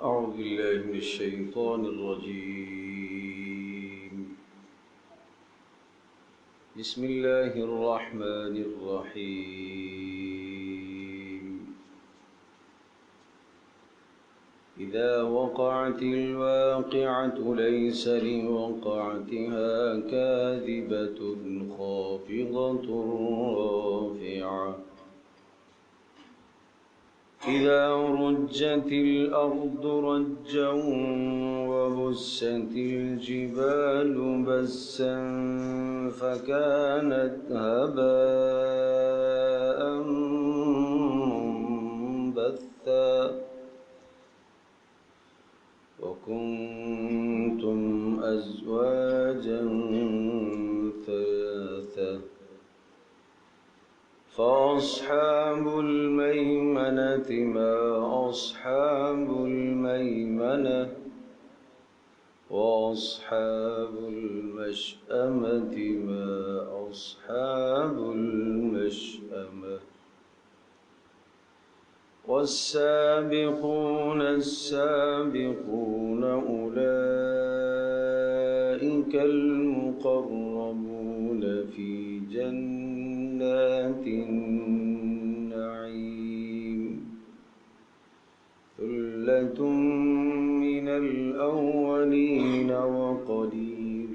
أعوذ بالله من الشيطان الرجيم. بسم الله الرحمن الرحيم. إذا وقعت الواقعة ليس لوقعتها كاذبة خافضة رافعة إذا رجت الأرض رجا وبست الجبال بسا فكانت هباء منبثا وكنتم أزواجا ثلاثا فأصحاب الميمنة ما أصحاب الميمنة وأصحاب المشأمة ما أصحاب المشأمة والسابقون السابقون أولئك المقربون في جنات النعيم ثلة من الأولين وقليل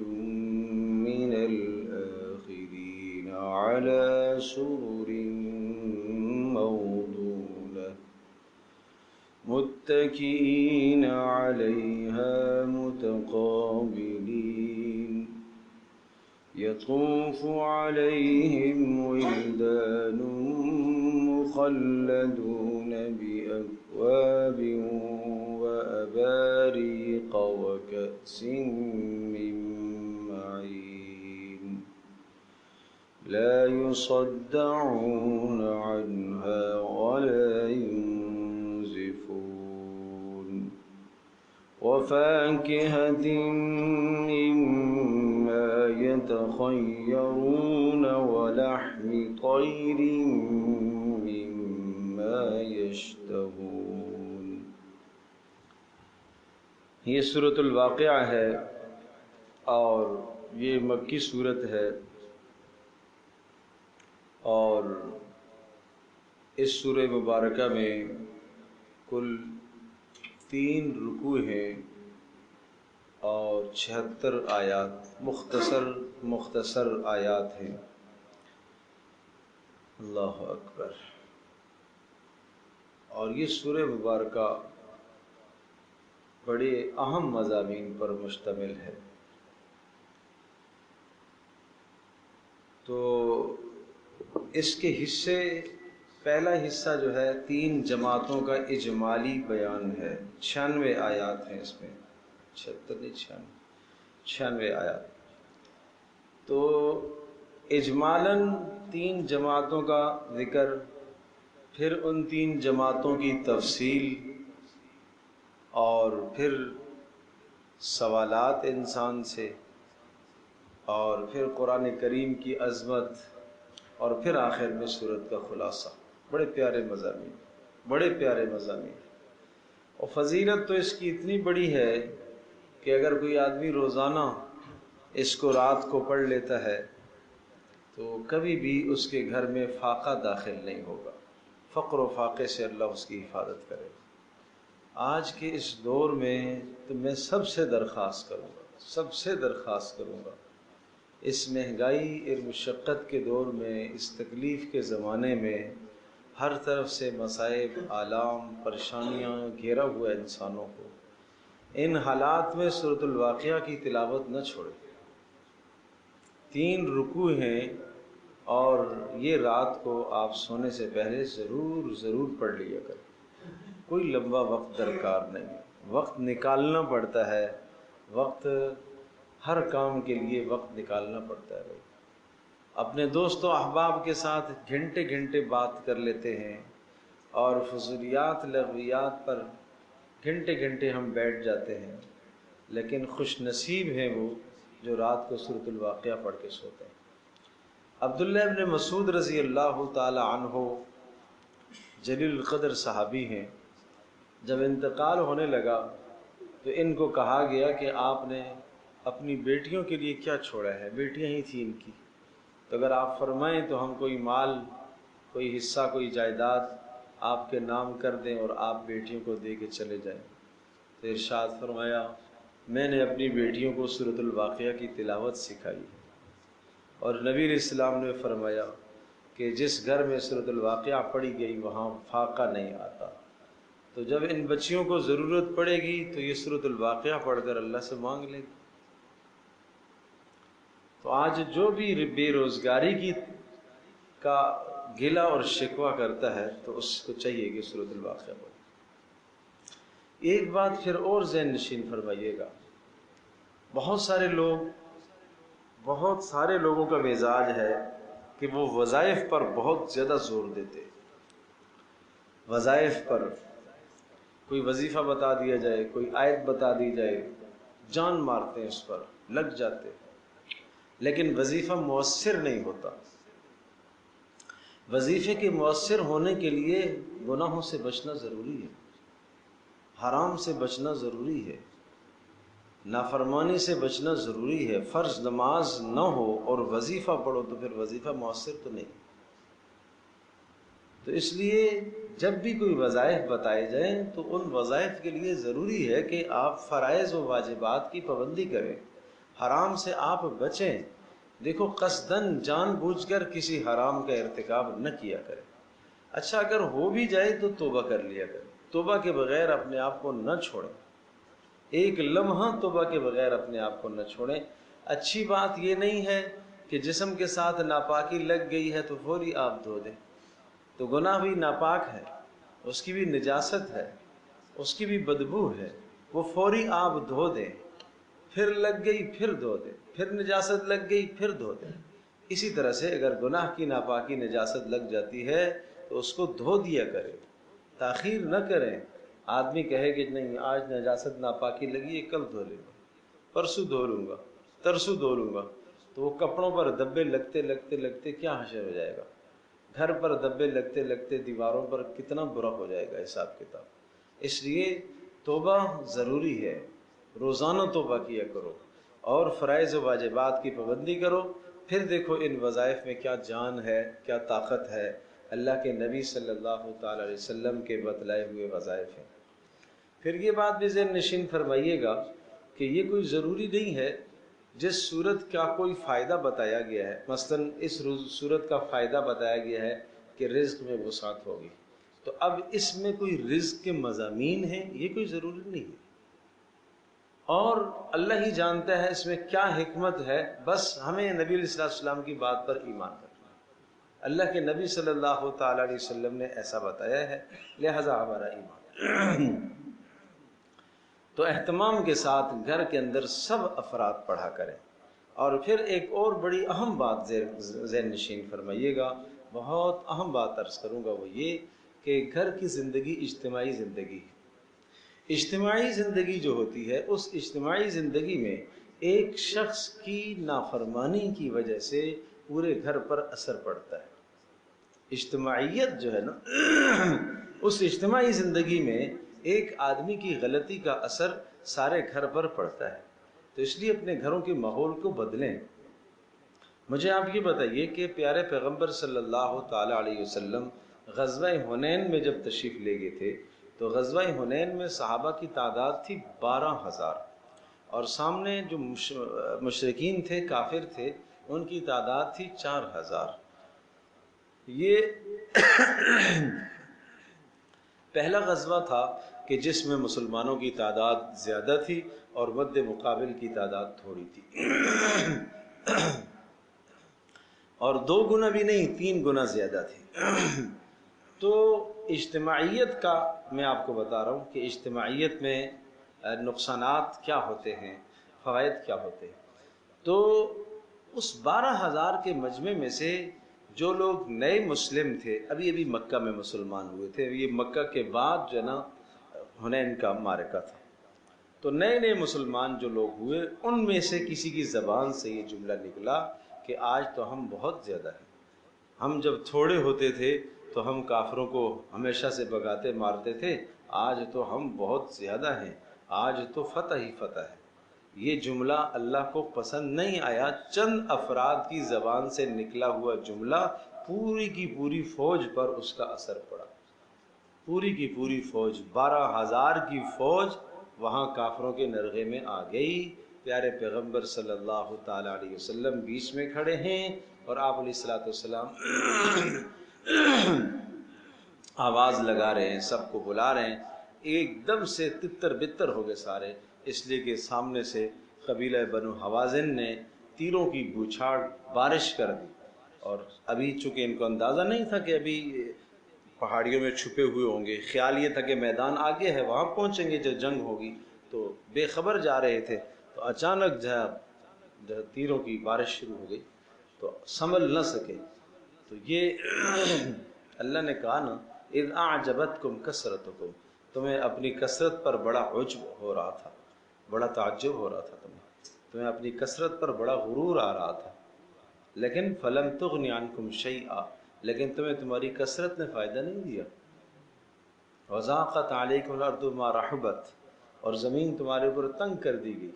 من الآخرين على سرر موضونة متكئين عليها متقابلين يطوف عليهم ولدان مخلدون بأكواب وأباريق وكأس من معين لا يصدعون عنها ولا ينزفون وفاكهة مما يتخيرون ولحم طير مما يشتهون. یہ سورۃ الواقعہ ہے اور یہ مکی سورت ہے، اور اس سورہ مبارکہ میں کل 3 رکوع ہیں اور 76 آیات، مختصر آیات ہیں. اللہ اکبر. اور یہ سورہ مبارکہ بڑے اہم مضامین پر مشتمل ہے. تو اس کے حصے، پہلا حصہ جو ہے 3 جماعتوں کا اجمالی بیان ہے. 96 آیات ہیں اس میں، 96 آیات. تو اجمالاً 3 جماعتوں کا ذکر، پھر ان 3 جماعتوں کی تفصیل، اور پھر سوالات انسان سے، اور پھر قرآن کریم کی عظمت، اور پھر آخر میں سورت کا خلاصہ. بڑے پیارے مضامین، بڑے پیارے مضامین. اور فضیلت تو اس کی اتنی بڑی ہے کہ اگر کوئی آدمی روزانہ اس کو رات کو پڑھ لیتا ہے تو کبھی بھی اس کے گھر میں فاقہ داخل نہیں ہوگا. فقر و فاقے سے اللہ اس کی حفاظت کرے. آج کے اس دور میں تو میں سب سے درخواست کروں گا اس مہنگائی اور مشقت کے دور میں، اس تکلیف کے زمانے میں، ہر طرف سے مصائب، آلام، پریشانیاں گھیرا ہوا انسانوں کو، ان حالات میں سورۃ الواقعہ کی تلاوت نہ چھوڑے. 3 رکوع ہیں اور یہ رات کو آپ سونے سے پہلے ضرور پڑھ لیا کریں. کوئی لمبا وقت درکار نہیں ہے، وقت نکالنا پڑتا ہے، وقت ہر کام کے لیے وقت نکالنا پڑتا ہے. اپنے دوست و احباب کے ساتھ گھنٹے گھنٹے بات کر لیتے ہیں اور فضولیات لغویات پر گھنٹے گھنٹے ہم بیٹھ جاتے ہیں، لیکن خوش نصیب ہیں وہ جو رات کو سورۃ الواقعہ پڑھ کے سوتے ہیں. عبداللہ ابن مسعود رضی اللہ تعالی عنہ جلیل القدر صحابی ہیں. جب انتقال ہونے لگا تو ان کو کہا گیا کہ آپ نے اپنی بیٹیوں کے لیے کیا چھوڑا ہے؟ بیٹیاں ہی تھیں ان کی، تو اگر آپ فرمائیں تو ہم کوئی مال، کوئی حصہ، کوئی جائیداد آپ کے نام کر دیں اور آپ بیٹیوں کو دے کے چلے جائیں۔ تو ارشاد فرمایا میں نے اپنی بیٹیوں کو سورۃ الواقعہ کی تلاوت سکھائی، اور نبی علیہ السلام نے فرمایا کہ جس گھر میں سورۃ الواقعہ پڑھی گئی وہاں فاقہ نہیں آتا۔ تو جب ان بچیوں کو ضرورت پڑے گی تو یہ سورۃ الواقعہ پڑھ کر اللہ سے مانگ لے گی۔ تو آج جو بھی بے روزگاری کا گلہ اور شکوہ کرتا ہے تو اس کو چاہیے کہ سورۃ الواقعہ پڑھے۔ ایک بات پھر اور ذہن نشین فرمائیے گا، بہت سارے لوگوں کا مزاج ہے کہ وہ وظائف پر بہت زیادہ زور دیتے، وظائف پر کوئی وظیفہ بتا دیا جائے، کوئی آیت بتا دی جائے، جان مارتے ہیں اس پر، لگ جاتے، لیکن وظیفہ مؤثر نہیں ہوتا۔ وظیفے کے مؤثر ہونے کے لیے گناہوں سے بچنا ضروری ہے، حرام سے بچنا ضروری ہے، نافرمانی سے بچنا ضروری ہے۔ فرض نماز نہ ہو اور وظیفہ پڑھو تو پھر وظیفہ مؤثر تو نہیں۔ تو اس لیے جب بھی کوئی وظائف بتائے جائیں تو ان وظائف کے لیے ضروری ہے کہ آپ فرائض و واجبات کی پابندی کریں، حرام سے آپ بچیں۔ دیکھو قصدن جان بوجھ کر کسی حرام کا ارتکاب نہ کیا کریں۔ اچھا اگر ہو بھی جائے تو توبہ کر لیا کریں، توبہ کے بغیر اپنے آپ کو نہ چھوڑیں، ایک لمحہ توبہ کے بغیر اپنے آپ کو نہ چھوڑیں۔ اچھی بات یہ نہیں ہے کہ جسم کے ساتھ ناپاکی لگ گئی ہے تو فوری آپ دھو دیں، تو گناہ بھی ناپاک ہے، اس کی بھی نجاست ہے، اس کی بھی بدبو ہے، وہ فوری آپ دھو دیں، پھر لگ گئی پھر دھو دیں، پھر نجاست لگ گئی پھر دھو دیں۔ اسی طرح سے اگر گناہ کی ناپاکی نجاست لگ جاتی ہے تو اس کو دھو دیا کریں، تاخیر نہ کریں۔ آدمی کہے کہ نہیں آج نجاست ناپاکی لگی ہے کل دھو لوں گا، پرسوں دھو لوں گا، ترسوں دھو لوں گا، تو وہ کپڑوں پر دبے لگتے لگتے لگتے کیا حشر ہو جائے گا، گھر پر دبے لگتے لگتے دیواروں پر کتنا برا ہو جائے گا حساب کتاب۔ اس لیے توبہ ضروری ہے، روزانہ توبہ کیا کرو اور فرائض و واجبات کی پابندی کرو، پھر دیکھو ان وظائف میں کیا جان ہے، کیا طاقت ہے۔ اللہ کے نبی صلی اللہ تعالی علیہ وسلم کے بتلائے ہوئے وظائف ہیں۔ پھر یہ بات بھی ذہن نشین فرمائیے گا کہ یہ کوئی ضروری نہیں ہے جس صورت کا کوئی فائدہ بتایا گیا ہے، مثلا اس صورت کا فائدہ بتایا گیا ہے کہ رزق میں وسعت ہوگی، تو اب اس میں کوئی رزق کے مضامین ہیں، یہ کوئی ضروری نہیں ہے، اور اللہ ہی جانتا ہے اس میں کیا حکمت ہے۔ بس ہمیں نبی علیہ السلام کی بات پر ایمان رکھنا ہے، اللہ کے نبی صلی اللہ تعالی علیہ وسلم نے ایسا بتایا ہے، لہذا ہمارا ایمان۔ تو اہتمام کے ساتھ گھر کے اندر سب افراد پڑھا کریں۔ اور پھر ایک اور بڑی اہم بات ذہن نشین فرمائیے گا، بہت اہم بات عرض کروں گا، وہ یہ کہ گھر کی زندگی اجتماعی زندگی ہے۔ اجتماعی زندگی جو ہوتی ہے اس اجتماعی زندگی میں ایک شخص کی نافرمانی کی وجہ سے پورے گھر پر اثر پڑتا ہے۔ اجتماعیت جو ہے نا اس اجتماعی زندگی میں ایک آدمی کی غلطی کا اثر سارے گھر پر پڑتا ہے، تو اس لیے اپنے گھروں کے ماحول کو بدلیں۔ مجھے آپ یہ بتائیے کہ پیارے پیغمبر صلی اللہ تعالی علیہ وسلم غزوہ حنین میں جب تشریف لے گئے تھے تو غزوہ حنین میں صحابہ کی تعداد تھی 12,000، اور سامنے جو مشرکین تھے، کافر تھے، ان کی تعداد تھی 4,000۔ یہ پہلا غزوہ تھا کہ جس میں مسلمانوں کی تعداد زیادہ تھی اور مد مقابل کی تعداد تھوڑی تھی، اور 2 گنا بھی نہیں 3 گنا زیادہ تھی۔ تو اجتماعیت کا میں آپ کو بتا رہا ہوں کہ اجتماعیت میں نقصانات کیا ہوتے ہیں، فوائد کیا ہوتے ہیں۔ تو اس 12,000 کے مجمع میں سے جو لوگ نئے مسلم تھے، ابھی مکہ میں مسلمان ہوئے تھے، یہ مکہ کے بعد جو ہے نا حنین کا معرکہ تھا، تو نئے مسلمان جو لوگ ہوئے ان میں سے کسی کی زبان سے یہ جملہ نکلا کہ آج تو ہم بہت زیادہ ہیں، ہم جب تھوڑے ہوتے تھے تو ہم کافروں کو ہمیشہ سے بگاتے مارتے تھے، آج تو ہم بہت زیادہ ہیں، آج تو فتح ہی فتح ہے. یہ جملہ اللہ کو پسند نہیں آیا. چند افراد کی زبان سے نکلا ہوا جملہ پوری کی پوری فوج پر اس کا اثر پڑا. پوری کی پوری فوج، 12,000 کی فوج وہاں کافروں کے نرغے میں آ گئی. پیارے پیغمبر صلی اللہ تعالی علیہ وسلم بیچ میں کھڑے ہیں اور آپ علیہ الصلوۃ والسلام آواز لگا رہے ہیں، سب کو بلا رہے ہیں. ایک دم سے تتر بتر ہو گئے سارے، اس لیے کہ سامنے سے قبیلہ بنو حوازن نے تیروں کی بوچھاڑ بارش کر دی. اور ابھی چونکہ ان کو اندازہ نہیں تھا کہ ابھی پہاڑیوں میں چھپے ہوئے ہوں گے، خیال یہ تھا کہ میدان آگے ہے، وہاں پہنچیں گے جو جنگ ہوگی، تو بے خبر جا رہے تھے. تو اچانک جو تیروں کی بارش شروع ہو گئی تو سنبھل نہ سکے. تو یہ اللہ نے کہا نا، اذ اعجبتکم کثرتکم، تمہیں اپنی کثرت پر بڑا عجب ہو رہا تھا، بڑا تعجب ہو رہا تھا، تمہیں اپنی کثرت پر بڑا غرور آ رہا تھا. لیکن فلم تغنی عنکم شیئا، لیکن تمہیں تمہاری کثرت نے فائدہ نہیں دیا. وضاقت علیکم الارض بما رحبت، اور زمین تمہارے اوپر تنگ کر دی گئی.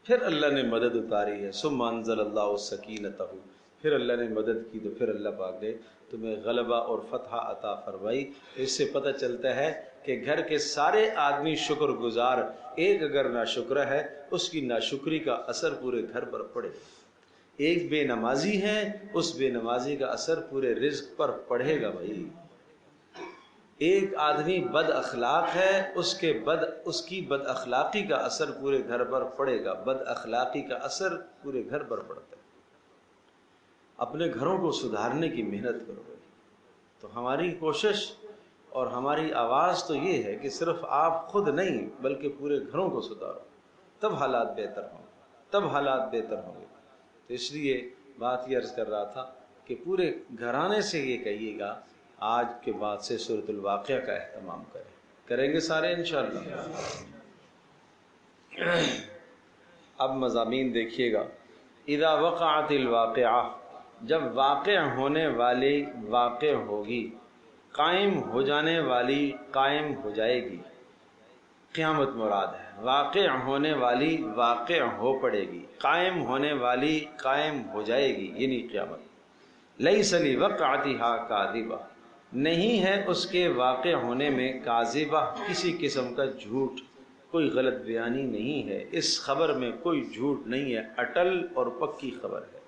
پھر اللہ نے مدد اتاری ہے. ثم انزل اللہ سکینتہ، پھر اللہ نے مدد کی تو پھر اللہ پاک نے تمہیں غلبہ اور فتح عطا فرمائی. اس سے پتہ چلتا ہے کہ گھر کے سارے آدمی شکر گزار، ایک اگر ناشکرہ ہے اس کی ناشکری کا اثر پورے گھر پر پڑے. ایک بے نمازی ہے، اس بے نمازی کا اثر پورے رزق پر پڑے گا بھائی. ایک آدمی بد اخلاق ہے، اس کی بد اخلاقی کا اثر پورے گھر پر پڑے گا. بد اخلاقی کا اثر پورے گھر پر پڑتا ہے. اپنے گھروں کو سدھارنے کی محنت کرو گے. تو ہماری کوشش اور ہماری آواز تو یہ ہے کہ صرف آپ خود نہیں بلکہ پورے گھروں کو سدھارو، تب حالات بہتر ہوں گے، تب حالات بہتر ہوں گے. تو اس لیے بات یہ عرض کر رہا تھا کہ پورے گھرانے سے یہ کہیے گا آج کے بعد سے سورۃ الواقعہ کا اہتمام کریں گے سارے انشاءاللہ. اب مضامین دیکھیے گا. اذا وقعت الواقعہ، جب واقع ہونے والی واقع ہوگی، قائم ہو جانے والی قائم ہو جائے گی. قیامت مراد ہے، واقع ہونے والی واقع ہو پڑے گی، قائم ہونے والی قائم ہو جائے گی، یعنی قیامت. لیس لوقعتها کاذبہ، نہیں ہے اس کے واقع ہونے میں کاذبہ کسی قسم کا جھوٹ، کوئی غلط بیانی نہیں ہے، اس خبر میں کوئی جھوٹ نہیں ہے، اٹل اور پکی خبر ہے.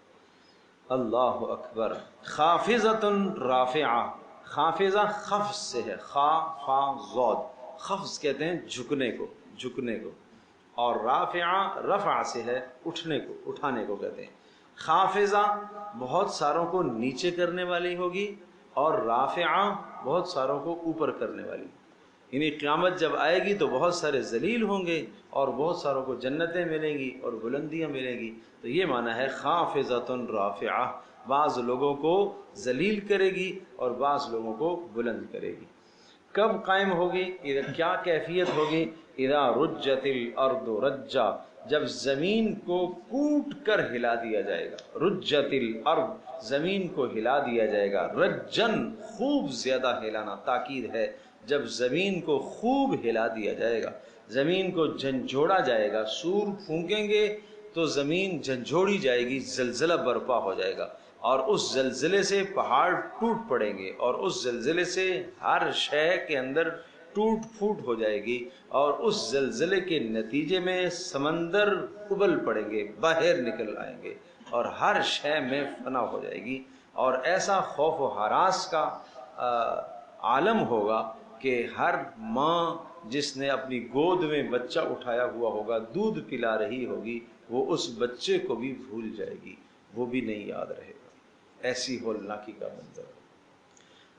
اللہ اکبر. خافضۃ رافعہ، خافضہ خفض سے ہے، خا فا ضاد، خفض کہتے ہیں جھکنے کو، اور رافعہ رفع سے ہے اٹھنے کو، اٹھانے کو کہتے ہیں. خافضہ بہت ساروں کو نیچے کرنے والی ہوگی اور رافعہ بہت ساروں کو اوپر کرنے والی. یعنی قیامت جب آئے گی تو بہت سارے ذلیل ہوں گے اور بہت ساروں کو جنتیں ملیں گی اور بلندیاں ملیں گی. تو یہ معنی ہے خافضۃ رافعہ، بعض لوگوں کو ذلیل کرے گی اور بعض لوگوں کو بلند کرے گی. کب قائم ہوگی؟ کیا کیفیت ہوگی؟ اذا رجت الارض رجا، جب زمین کو کوٹ کر ہلا دیا جائے گا. رجت الارض، زمین کو ہلا دیا جائے گا. رجن، خوب زیادہ ہلانا، تاکید ہے. جب زمین کو خوب ہلا دیا جائے گا، زمین کو جھنجھوڑا جائے گا، سور پھونکیں گے تو زمین جھنجھوڑی جائے گی، زلزلہ برپا ہو جائے گا، اور اس زلزلے سے پہاڑ ٹوٹ پڑیں گے، اور اس زلزلے سے ہر شے کے اندر ٹوٹ پھوٹ ہو جائے گی، اور اس زلزلے کے نتیجے میں سمندر ابل پڑیں گے، باہر نکل آئیں گے، اور ہر شے میں فنا ہو جائے گی. اور ایسا خوف و ہراس کا عالم ہوگا کہ ہر ماں جس نے اپنی گود میں بچہ اٹھایا ہوا ہوگا، دودھ پلا رہی ہوگی، وہ اس بچے کو بھی بھول جائے گی، وہ بھی نہیں یاد رہے گا. ایسی ہولناکی کا منظر.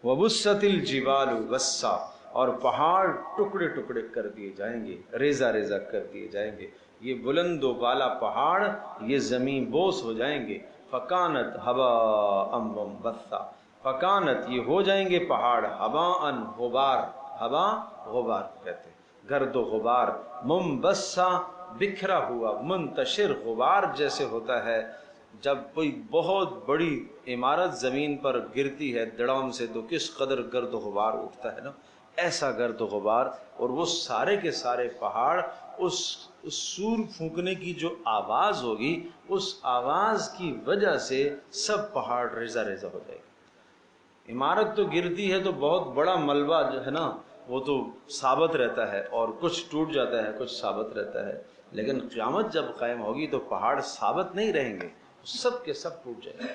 وبست الجبال بسا، اور پہاڑ ٹکڑے ٹکڑے کر دیے جائیں گے، ریزہ ریزہ کر دیے جائیں گے. یہ بلند و بالا پہاڑ یہ زمین بوس ہو جائیں گے. فکانت ہباء منبثا، فکانت یہ ہو جائیں گے پہاڑ ہباء غبار، ہبا غبار کہتے ہیں، گرد و غبار. منبثا بکھرا ہوا، منتشر غبار جیسے ہوتا ہے جب کوئی بہت بڑی عمارت زمین پر گرتی ہے دڑام سے تو کس قدر گرد و غبار اٹھتا ہے نا، ایسا گرد و غبار، اور وہ سارے کے سارے پہاڑ اس سور پھونکنے کی جو آواز ہوگی، اس آواز کی وجہ سے سب پہاڑ ریزہ ریزہ ہو جائے گا۔ عمارت تو گرتی ہے تو بہت بڑا ملبہ جو ہے نا وہ تو ثابت رہتا ہے، اور کچھ ٹوٹ جاتا ہے، کچھ ثابت رہتا ہے، لیکن قیامت جب قائم ہوگی تو پہاڑ ثابت نہیں رہیں گے، سب کے سب ٹوٹ جائیں گے۔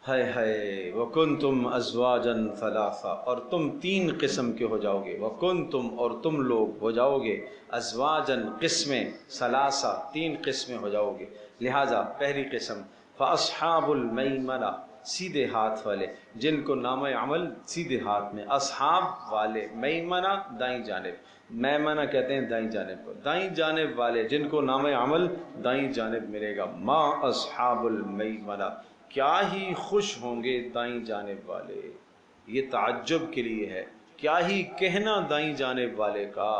ہائے ہائے وَكُنْتُمْ أَزْوَاجًا ثَلَاثًا، اور تم تین قسم کے ہو جاؤ گے، وَكُنْتُمْ اور تم لوگ ہو جاؤ گے، أَزْوَاجًا قسمیں، ثَلَاثًا تین قسمیں ہو جاؤ گے۔ لہٰذا پہلی قسم فَأَصْحَابُ الْمَيْمَنَةِ سیدھے ہاتھ والے، جن کو نام عمل سیدھے ہاتھ میں، اصحاب والے، میمنہ دائیں جانب، میمنہ کہتے ہیں دائیں جانب کو، دائیں جانب والے جن کو نام عمل دائیں جانب ملے گا۔ ما اصحاب المیمنہ، کیا ہی خوش ہوں گے دائیں جانب والے، یہ تعجب کے لیے ہے، کیا ہی کہنا دائیں جانب والے کا،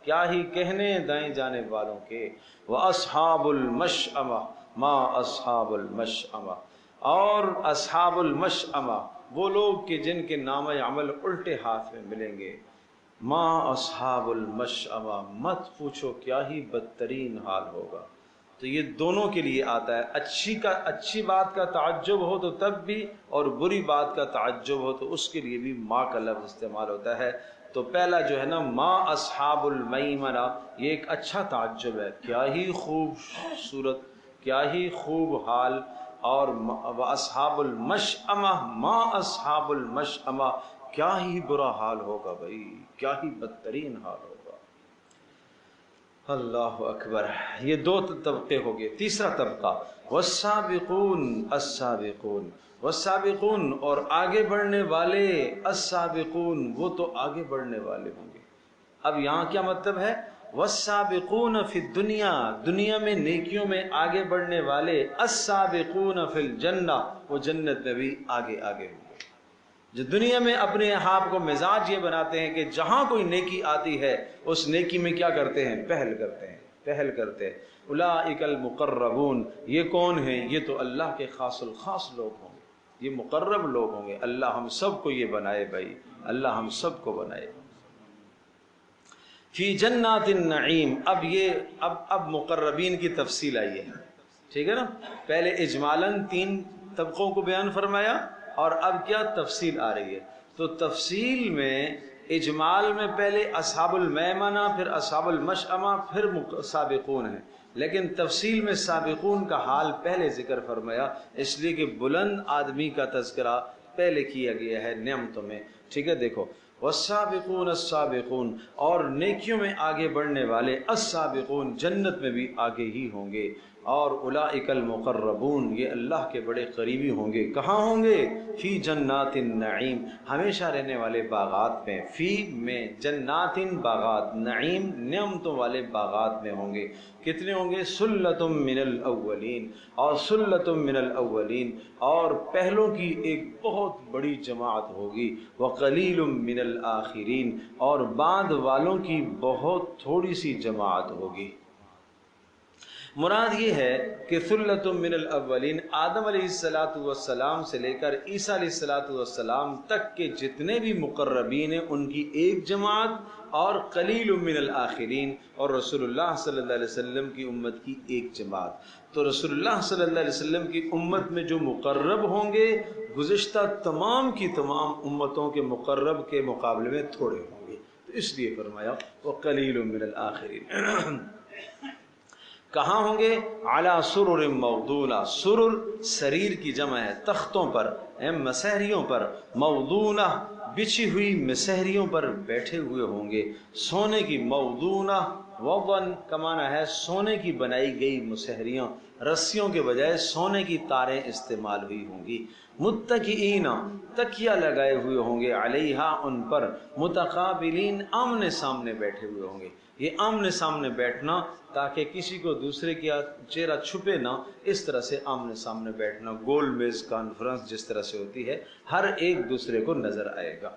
کیا ہی کہنے دائیں جانب والوں کے۔ وَأَصْحَابُ الْمَشْأَمَةِ ما اصحاب المشأمہ، اور اصحاب المشأمہ وہ لوگ کہ جن کے نام عمل الٹے ہاتھ میں ملیں گے۔ ما اصحاب المشأمہ، مت پوچھو کیا ہی بدترین حال ہوگا۔ تو یہ دونوں کے لیے آتا ہے، اچھی بات کا تعجب ہو تو تب بھی، اور بری بات کا تعجب ہو تو اس کے لیے بھی ما کا لفظ استعمال ہوتا ہے۔ تو پہلا جو ہے نا ما اصحاب المیمنہ، یہ ایک اچھا تعجب ہے، کیا ہی خوبصورت، کیا ہی خوب حال، اور اصحاب المشأمہ ما اصحاب المشأمہ، کیا ہی برا حال ہوگا بھائی، کیا ہی بدترین حال ہوگا۔ اللہ اکبر، یہ دو طبقے ہو گئے۔ تیسرا طبقہ والسابقون السابقون، والسابقون اور آگے بڑھنے والے، السابقون وہ تو آگے بڑھنے والے ہوں گے۔ اب یہاں کیا مطلب ہے؟ والسابقون فی الدنیا، دنیا میں نیکیوں میں آگے بڑھنے والے، السابقون فی الجنہ وہ جنت میں بھی آگے آگے ہوں گے۔ جو دنیا میں اپنے آپ کو مزاج یہ بناتے ہیں کہ جہاں کوئی نیکی آتی ہے اس نیکی میں کیا کرتے ہیں؟ پہل کرتے ہیں، پہل کرتے ہیں۔ اولئک المقربون، یہ کون ہیں؟ یہ تو اللہ کے خاص الخاص لوگ ہوں گے، یہ مقرب لوگ ہوں گے۔ اللہ ہم سب کو یہ بنائے بھائی، اللہ ہم سب کو بنائے۔ فی جنات النعیم، اب مقربین کی تفصیل آئی ہے، ٹھیک ہے نا؟ پہلے اجمالاً تین طبقوں کو بیان فرمایا، اور اب کیا تفصیل آ رہی ہے؟ تو تفصیل میں اجمال میں پہلے اصحاب المیمنہ، پھر اصحاب المشأمہ، پھر سابقون ہیں، لیکن تفصیل میں سابقون کا حال پہلے ذکر فرمایا، اس لیے کہ بلند آدمی کا تذکرہ پہلے کیا گیا ہے نعمتوں میں، ٹھیک ہے؟ دیکھو والسابقون السابقون، اور نیکیوں میں آگے بڑھنے والے، السابقون جنت میں بھی آگے ہی ہوں گے، اور اولئک المقربون یہ اللہ کے بڑے قریبی ہوں گے۔ کہاں ہوں گے؟ فی جنات النعیم، ہمیشہ رہنے والے باغات میں، فی میں جنات باغات، نعیم نعمتوں والے باغات میں ہوں گے۔ کتنے ہوں گے؟ سلۃ من الاولین، اور سلۃ من الاولین، اور پہلوں کی ایک بہت بڑی جماعت ہوگی، وقلیل من الآخرین، اور بعد والوں کی بہت تھوڑی سی جماعت ہوگی۔ مراد یہ ہے کہ ثلۃ من الاولین، آدم علیہ السلام سے لے کر عیسیٰ علیہ السلام تک کے جتنے بھی مقربین ہیں ان کی ایک جماعت، اور قلیل من الآخرین، اور رسول اللہ صلی اللہ علیہ وسلم کی امت کی ایک جماعت۔ تو رسول اللہ صلی اللہ علیہ وسلم کی امت میں جو مقرب ہوں گے گزشتہ تمام کی تمام امتوں کے مقرب کے مقابلے میں تھوڑے ہوں گے، تو اس لیے فرمایا وقلیل من الآخرین۔ کہاں ہوں گے؟ علی سرر موضونہ، سرر سریر کی جمع ہے، تختوں پر، مسہریوں پر، موضونہ بچھی ہوئی مسہریوں پر بیٹھے ہوئے ہوں گے، سونے کی، موضونہ وضن کا معنی ہے سونے کی بنائی گئی مسہریاں، رسیوں کے بجائے سونے کی تاریں استعمال ہوئی ہوں گی۔ متکئین، تکیہ لگائے ہوئے ہوں گے، علیہا ان پر، متقابلین آمنے سامنے بیٹھے ہوئے ہوں گے۔ یہ آمنے سامنے بیٹھنا تاکہ کسی کو دوسرے کا چہرہ چھپے نہ، اس طرح سے آمنے سامنے بیٹھنا، گول میز کانفرنس جس طرح سے ہوتی ہے، ہر ایک دوسرے کو نظر آئے گا۔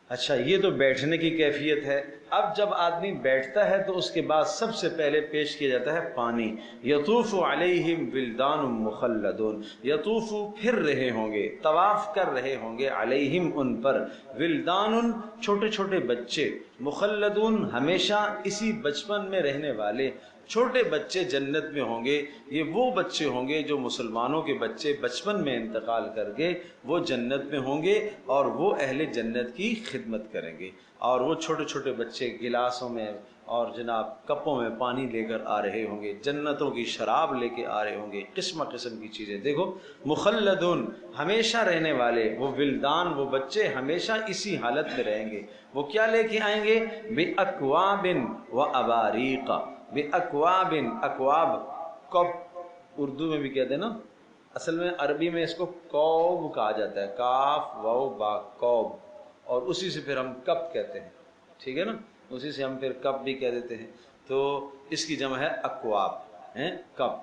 اچھا، یہ تو بیٹھنے کی کیفیت ہے، اب جب آدمی بیٹھتا ہے تو اس کے بعد سب سے پہلے پیش کیا جاتا ہے پانی. یطوف علیہم ولدان مخلدون، یطوف پھر رہے ہوں گے، طواف کر رہے ہوں گے، علیہم ان پر، ولدان چھوٹے چھوٹے بچے، مخلدون ہمیشہ اسی بچپن میں رہنے والے چھوٹے بچے جنت میں ہوں گے. یہ وہ بچے ہوں گے جو مسلمانوں کے بچے بچپن میں انتقال کر گئے، وہ جنت میں ہوں گے اور وہ اہل جنت کی خدمت کریں گے. اور وہ چھوٹے چھوٹے بچے گلاسوں میں اور جناب کپوں میں پانی لے کر آ رہے ہوں گے، جنتوں کی شراب لے کے آ رہے ہوں گے، قسم قسم کی چیزیں. دیکھو مخلدون ہمیشہ رہنے والے، وہ ولدان وہ بچے ہمیشہ اسی حالت میں رہیں گے. وہ کیا لے کے آئیں گے؟ بِأَكْوَابٍ وَأَبَارِيقَ. بِأَكْوَابٍ، اکواب کب اردو میں بھی کہتے ہیں نا، اصل میں عربی میں اس کو کوب کہا جاتا ہے، کاف واو با، کوب، اور اسی سے پھر ہم کپ کہتے ہیں، ٹھیک ہے نا، اسی سے ہم پھر کپ بھی کہہ دیتے ہیں. تو اس کی جمع ہے اکواب، کپ.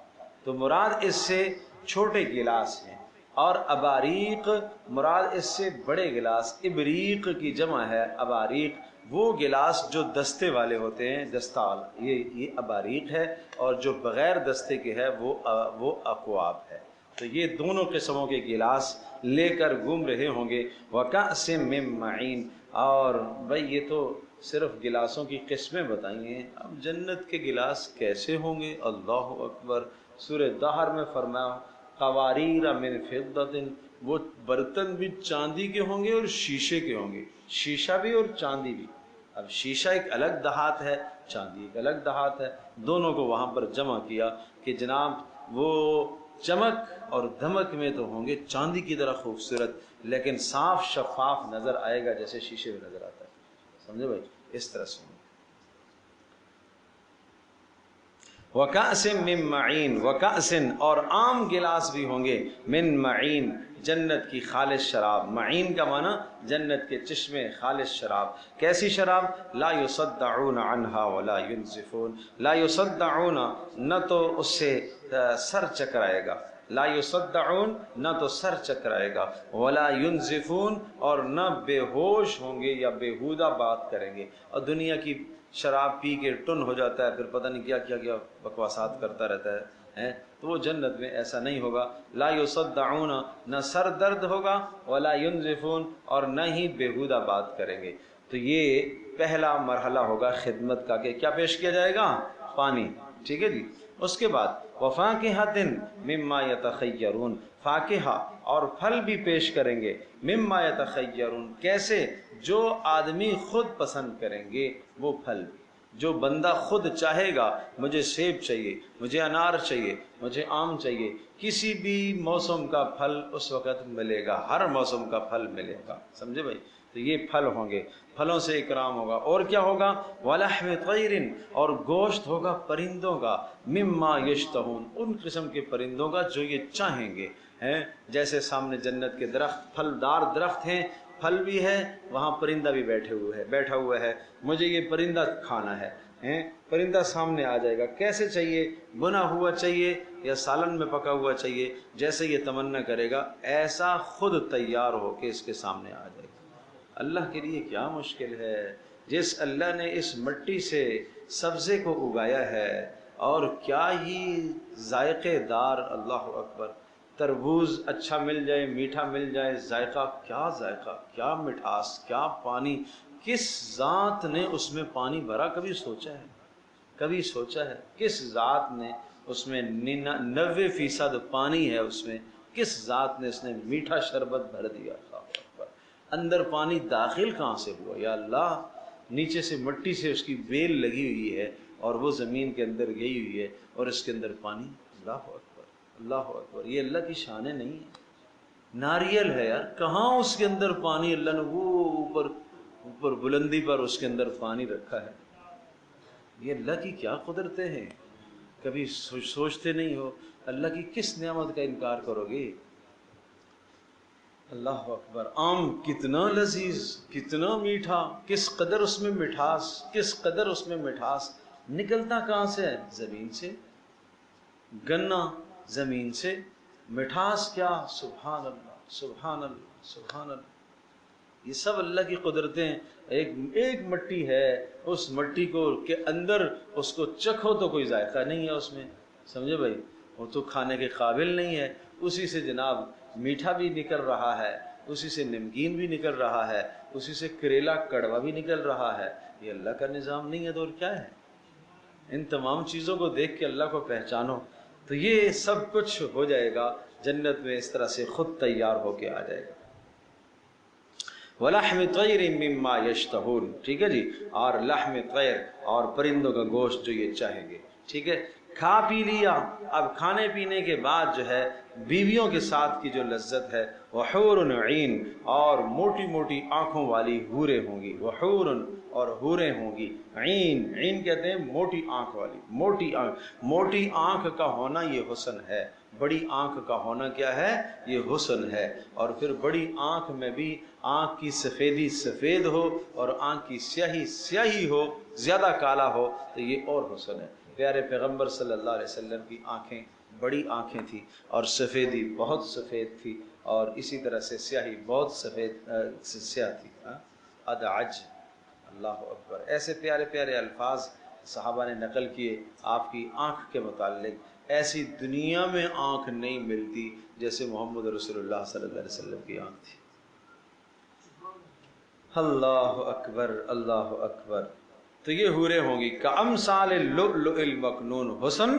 تو مراد اس سے چھوٹے گلاس ہیں، اور اباریق مراد اس سے بڑے گلاس. ابریق کی جمع ہے اباریق، وہ گلاس جو دستے والے ہوتے ہیں، دستہ والا، یہ اباریق ہے، اور جو بغیر دستے کے ہے وہ اکواب ہے. تو یہ دونوں قسموں کے گلاس لے کر گھوم رہے ہوں گے. وَكَأْسٍ مِّن مَّعِينٍ. اور بھائی یہ تو صرف گلاسوں کی قسمیں بتائی ہیں، اب جنت کے گلاس کیسے ہوں گے؟ اللہ اکبر. سورہ دہر میں فرمایا قواریر من فضۃ، وہ برتن بھی چاندی کے ہوں گے اور شیشے کے ہوں گے، شیشہ بھی اور چاندی بھی. اب شیشہ ایک الگ دھات ہے، چاندی ایک الگ دھات ہے، دونوں کو وہاں پر جمع کیا کہ جناب وہ چمک اور دھمک میں تو ہوں گے چاندی کی طرح خوبصورت، لیکن صاف شفاف نظر آئے گا جیسے شیشے میں نظر آتا ہے. سمجھے بھائی؟ اس طرح سے. وَكَأْسٍ مِّن مَّعِينٍ. وَكَأْسٍ اور عام گلاس بھی ہوں گے، من معین جنت کی خالص شراب. معین کا معنی جنت کے چشمے، خالص شراب. کیسی شراب؟ لا يصدعون عنها ولا ينزفون. لا يصدعون، نہ تو اس سے سر چکرائے گا، لا يصدعون نہ تو سر چکرائے گا، ولا ينزفون اور نہ بے ہوش ہوں گے یا بیہودہ بات کریں گے. اور دنیا کی شراب پی کے ٹن ہو جاتا ہے، پھر پتہ نہیں کیا کیا کیا بکواسات کرتا رہتا ہے. تو وہ جنت میں ایسا نہیں ہوگا. لا يصدعون نہ سر درد ہوگا، ولا ينزفون اور نہ ہی بیہودہ بات کریں گے. تو یہ پہلا مرحلہ ہوگا خدمت کا، کہ کیا پیش کیا جائے گا؟ پانی. ٹھیک ہے جی. اس کے بعد وَفَاكِهَةٍ مِّمَّا يَتَخَيَّرُونَ، فاکہہ اور پھل بھی پیش کریں گے. مما یتخیرون، کیسے؟ جو آدمی خود پسند کریں گے وہ پھل. جو بندہ خود چاہے گا مجھے سیب چاہیے، مجھے انار چاہیے، مجھے آم چاہیے، کسی بھی موسم کا پھل اس وقت ملے گا، ہر موسم کا پھل ملے گا. سمجھے بھائی؟ تو یہ پھل ہوں گے، پھلوں سے اکرام ہوگا. اور کیا ہوگا؟ وَلَحْمِ طَيْرٍ اور گوشت ہوگا پرندوں کا، مما یشتہون ان قسم کے پرندوں کا جو یہ چاہیں گے. جیسے سامنے جنت کے درخت، پھلدار درخت ہیں، پھل بھی ہے، وہاں پرندہ بھی بیٹھا ہوا ہے، مجھے یہ پرندہ کھانا ہے. پرندہ سامنے آ جائے گا. کیسے چاہیے؟ بنا ہوا چاہیے یا سالن میں پکا ہوا چاہیے؟ جیسے یہ تمنا کرے گا ایسا خود تیار ہو کے اس کے سامنے آ جائے گا. اللہ کے لیے کیا مشکل ہے؟ جس اللہ نے اس مٹی سے سبزے کو اگایا ہے، اور کیا ہی ذائقے دار، اللہ اکبر، تربوز اچھا مل جائے، میٹھا مل جائے، ذائقہ، کیا مٹھاس، کیا پانی. کس ذات نے اس میں پانی بھرا؟ کبھی سوچا ہے کس ذات نے اس میں 90% پانی ہے؟ اس میں کس ذات نے اس نے میٹھا شربت بھر دیا؟ اندر پانی داخل کہاں سے ہوا یا اللہ؟ نیچے سے مٹی سے اس کی بیل لگی ہوئی ہے اور وہ زمین کے اندر گئی ہوئی ہے اور اس کے اندر پانی. اللہ اکبر، اللہ اکبر. یہ اللہ کی شانیں نہیں ہے. ناریل ہے یار، کہاں اس کے اندر پانی؟ اللہ نے وہ اوپر بلندی پر اس کے اندر پانی رکھا ہے. یہ اللہ کی کیا قدرتیں ہیں؟ کبھی سوچتے نہیں ہو اللہ کی کس نعمت کا انکار کرو گے؟ اللہ اکبر. آم کتنا لذیذ، کتنا میٹھا، کس قدر اس میں مٹھاس. نکلتا کہاں سے ہے؟ زمین سے. گنا زمین سے، مٹھاس کیا؟ سبحان اللہ، سبحان اللہ، سبحان اللہ. یہ سب اللہ کی قدرتیں. ایک مٹی ہے، اس مٹی کو کے اندر اس کو چکھو تو کوئی ذائقہ نہیں ہے اس میں، سمجھے بھائی، وہ تو کھانے کے قابل نہیں ہے. اسی سے جناب میٹھا بھی نکل رہا ہے، اسی سے نمکین بھی نکل رہا ہے، اسی سے کریلا کڑوا بھی نکل رہا ہے. یہ اللہ کا نظام نہیں ہے تو اور کیا ہے؟ ان تمام چیزوں کو دیکھ کے اللہ کو پہچانو تو یہ سب کچھ ہو جائے گا جنت میں، اس طرح سے خود تیار ہو کے آ جائے گا. وَلَحْمِ طَيْرٍ مِّمَّا يَشْتَهُونَ، ٹھیک ہے جی، اور لحم طیر اور پرندوں کا گوشت جو یہ چاہیں گے. ٹھیک ہے، کھا پی لیا، اب کھانے پینے کے بعد جو ہے بیویوں کے ساتھ کی جو لذت ہے، وَحُورٌ عِین، اور موٹی موٹی آنکھوں والی حوریں ہوں گی. وحور، اور حوریں ہوں گی. عین، عین کہتے ہیں موٹی آنکھ والی. موٹی آنکھ، موٹی آنکھ کا ہونا یہ حسن ہے. بڑی آنکھ کا ہونا کیا ہے؟ یہ حسن ہے. اور پھر بڑی آنکھ میں بھی آنکھ کی سفیدی سفید ہو اور آنکھ کی سیاہی سیاہی ہو، زیادہ کالا ہو تو یہ اور حسن ہے. پیارے پیغمبر صلی اللہ علیہ وسلم کی آنکھیں بڑی آنکھیں تھیں اور سفیدی بہت سفید تھی، اور اسی طرح سے سیاہی بہت سفید سیاہ تھی. ادعج، اللہ اکبر. ایسے پیارے پیارے الفاظ صحابہ نے نقل کیے آپ کی آنکھ کے متعلق. ایسی دنیا میں آنکھ نہیں ملتی جیسے محمد رسول اللہ صلی اللہ علیہ وسلم کی آنکھ تھی. اللہ اکبر، اللہ اکبر. تو یہ حوریں ہوں گی کامثال اللؤلؤ المکنون. حسن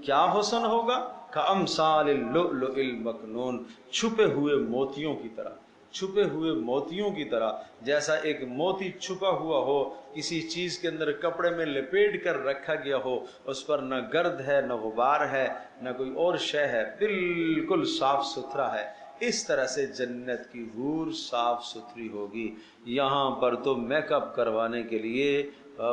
کیا حسن ہوگا؟ کامثال اللؤلؤ المکنون، چھپے ہوئے موتیوں کی طرح. چھپے ہوئے موتیوں کی طرح، جیسا ایک موتی چھپا ہوا ہو کسی چیز کے اندر، کپڑے میں لپیٹ کر رکھا گیا ہو، اس پر نہ گرد ہے نہ غبار ہے نہ کوئی اور شے ہے، بالکل صاف ستھرا ہے. اس طرح سے جنت کی حور صاف ستھری ہوگی. یہاں پر تو میک اپ کروانے کے لیے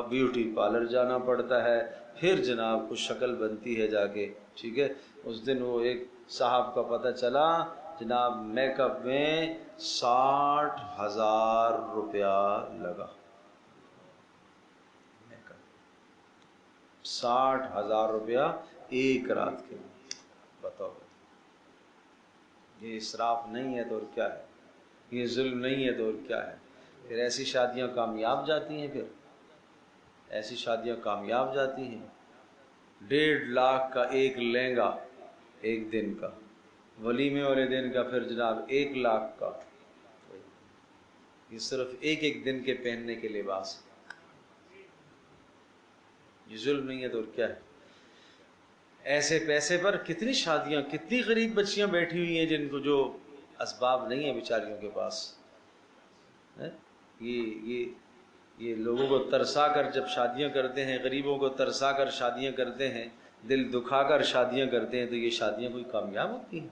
بیوٹی پارلر جانا پڑتا ہے، پھر جناب کچھ شکل بنتی ہے جا کے. ٹھیک ہے، اس دن وہ ایک صاحب کا پتہ چلا جناب میک اپ میں 60,000 روپیہ لگا. میک اپ 60,000 روپیہ ایک رات کے لیے. بتاؤ، یہ اسراف نہیں ہے تو اور کیا ہے؟ یہ ظلم نہیں ہے تو اور کیا ہے؟ پھر ایسی شادیاں کامیاب جاتی ہیں، پھر ایسی شادیاں کامیاب جاتی ہیں. 1.5 لاکھ کا ایک لہنگا ایک دن کا، ولیمے والے دن کا پھر جناب 1 لاکھ کا. یہ صرف ایک ایک دن کے پہننے کے لباس. یہ ظلم نہیں ہے تو اور کیا ہے؟ ایسے پیسے پر کتنی شادیاں، کتنی غریب بچیاں بیٹھی ہوئی ہیں جن کو جو اسباب نہیں ہیں بیچاریوں کے پاس. یہ لوگوں کو ترسا کر جب شادیاں کرتے ہیں، غریبوں کو ترسا کر شادیاں کرتے ہیں، دل دکھا کر شادیاں کرتے ہیں، تو یہ شادیاں کوئی کامیاب ہوتی ہیں؟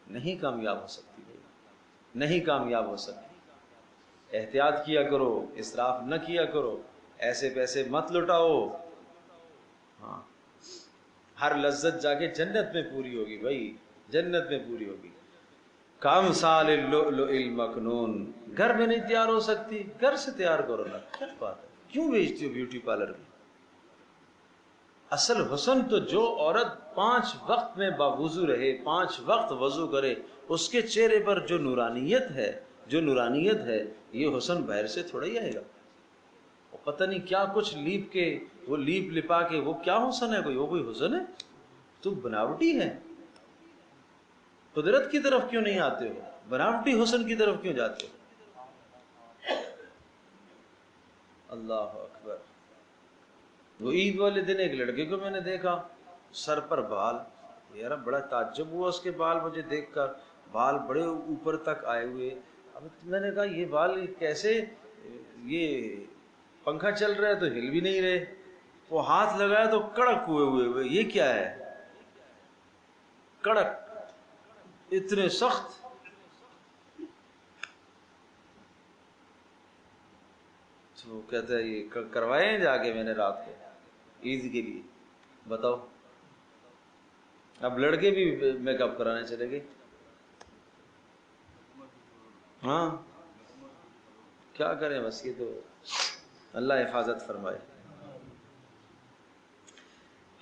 نہیں کامیاب ہو سکتی بھائی، نہیں کامیاب ہو سکتی. احتیاط کیا کرو، اسراف نہ کیا کرو، ایسے پیسے مت لٹاؤ. ہاں، ہر لذت جا کے جنت میں پوری ہوگی بھائی، جنت میں پوری ہوگی. کامثال اللؤلؤ المکنون. گھر میں نہیں تیار ہو سکتی، گھر سے تیار کرو نا، کیا بات ہے؟ کیوں بیچتی ہو بیوٹی پارلر میں؟ اصل حسن تو جو عورت 5 وقت میں باوضو رہے، 5 وقت وضو کرے، اس کے چہرے پر جو نورانیت ہے، جو نورانیت ہے، یہ حسن باہر سے تھوڑا ہی آئے گا. وہ پتہ نہیں کیا کچھ لیپ کے، وہ لیپ لپا کے، وہ کیا حسن ہے؟ وہ کوئی حسن ہے؟ تو بناوٹی ہے. قدرت کی طرف کیوں نہیں آتے ہو؟ بناوٹی حسن کی طرف کیوں جاتے ہو؟ اللہ اکبر. وہ عید والے دن ایک لڑکے کو میں نے دیکھا، سر پر بال، یار بڑا تعجب ہوا اس کے بال مجھے دیکھ کر، بال بڑے اوپر تک آئے ہوئے. اب میں نے کہا یہ بال کیسے؟ یہ پنکھا چل رہا ہے تو ہل بھی نہیں رہے، وہ ہاتھ لگایا تو کڑک ہوئے، یہ کیا ہے؟ کڑک، اتنے سخت. تو کہتا ہے یہ کروائے ہیں جا کے میں نے رات کو عید کے لیے. بتاؤ، اب لڑکے بھی میک اپ کرانے چلے گئے. ہاں کیا کریں، بس یہ تو اللہ حفاظت فرمائے.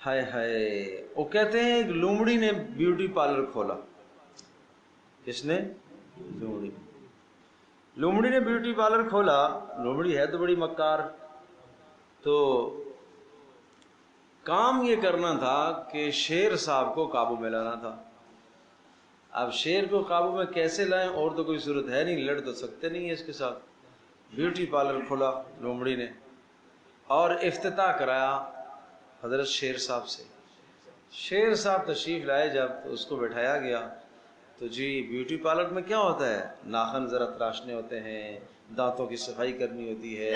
ہائے ہائے. وہ کہتے ہیں ایک لومڑی نے بیوٹی پارلر کھولا. کس نے؟ لومڑی. لومڑی نے بیوٹی پارلر کھولا. لومڑی ہے تو بڑی مکار. تو کام یہ کرنا تھا کہ شیر صاحب کو قابو میں لانا تھا. اب شیر کو قابو میں کیسے لائیں؟ اور تو کوئی صورت ہے نہیں, لڑ تو سکتے نہیں ہیں اس کے ساتھ. بیوٹی پارلر کھولا لومڑی نے اور افتتاح کرایا حضرت شیر صاحب سے. شیر صاحب تشریف لائے جب تو اس کو بٹھایا گیا. تو جی بیوٹی پارلر میں کیا ہوتا ہے؟ ناخن ذرا تراشنے ہوتے ہیں, دانتوں کی صفائی کرنی ہوتی ہے,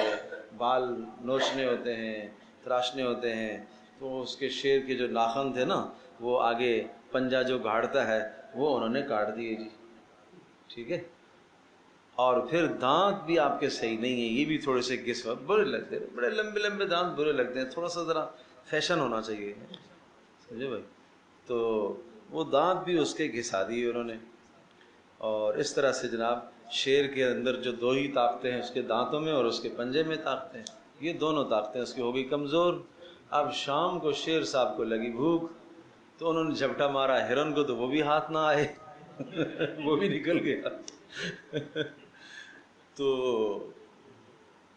بال نوچنے ہوتے ہیں, تراشنے ہوتے ہیں. تو اس کے شیر کے جو ناخن تھے نا, وہ آگے پنجہ جو گاڑتا ہے وہ انہوں نے کاٹ دیے جی. ٹھیک ہے. اور پھر دانت بھی آپ کے صحیح نہیں ہیں, یہ بھی تھوڑے سے گھس برے لگتے ہیں, بڑے لمبے لمبے دانت برے لگتے ہیں. تھوڑا سا ذرا فیشن ہونا چاہیے, سمجھے بھائی. تو وہ دانت بھی اس کے گھسا دیے انہوں نے. اور اس طرح سے جناب شیر کے اندر جو دو ہی طاقتیں ہیں, اس کے دانتوں میں اور اس کے پنجے میں طاقتیں, یہ دونوں طاقتیں اس کی ہو گئی کمزور. اب شام کو شیر صاحب کو لگی بھوک, تو انہوں نے جھپٹا مارا ہرن کو, تو وہ بھی ہاتھ نہ آئے وہ بھی نکل گیا. تو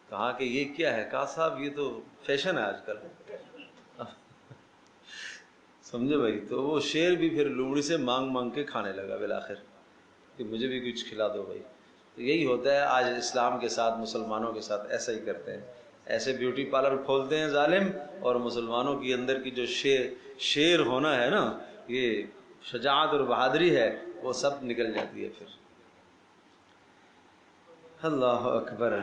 کہا کہ یہ کیا ہے؟ کہا صاحب یہ تو فیشن ہے آج کل. سمجھے بھائی. تو وہ شیر بھی پھر لومڑی سے مانگ مانگ کے کھانے لگا بالآخر کہ مجھے بھی کچھ کھلا دو بھائی. تو یہی ہوتا ہے آج اسلام کے ساتھ, مسلمانوں کے ساتھ ایسا ہی کرتے ہیں. ایسے بیوٹی پارلر کھولتے ہیں ظالم, اور مسلمانوں کی اندر کی جو شیر ہونا ہے نا, یہ شجاعت اور بہادری ہے, وہ سب نکل جاتی ہے پھر. اللہ اکبر.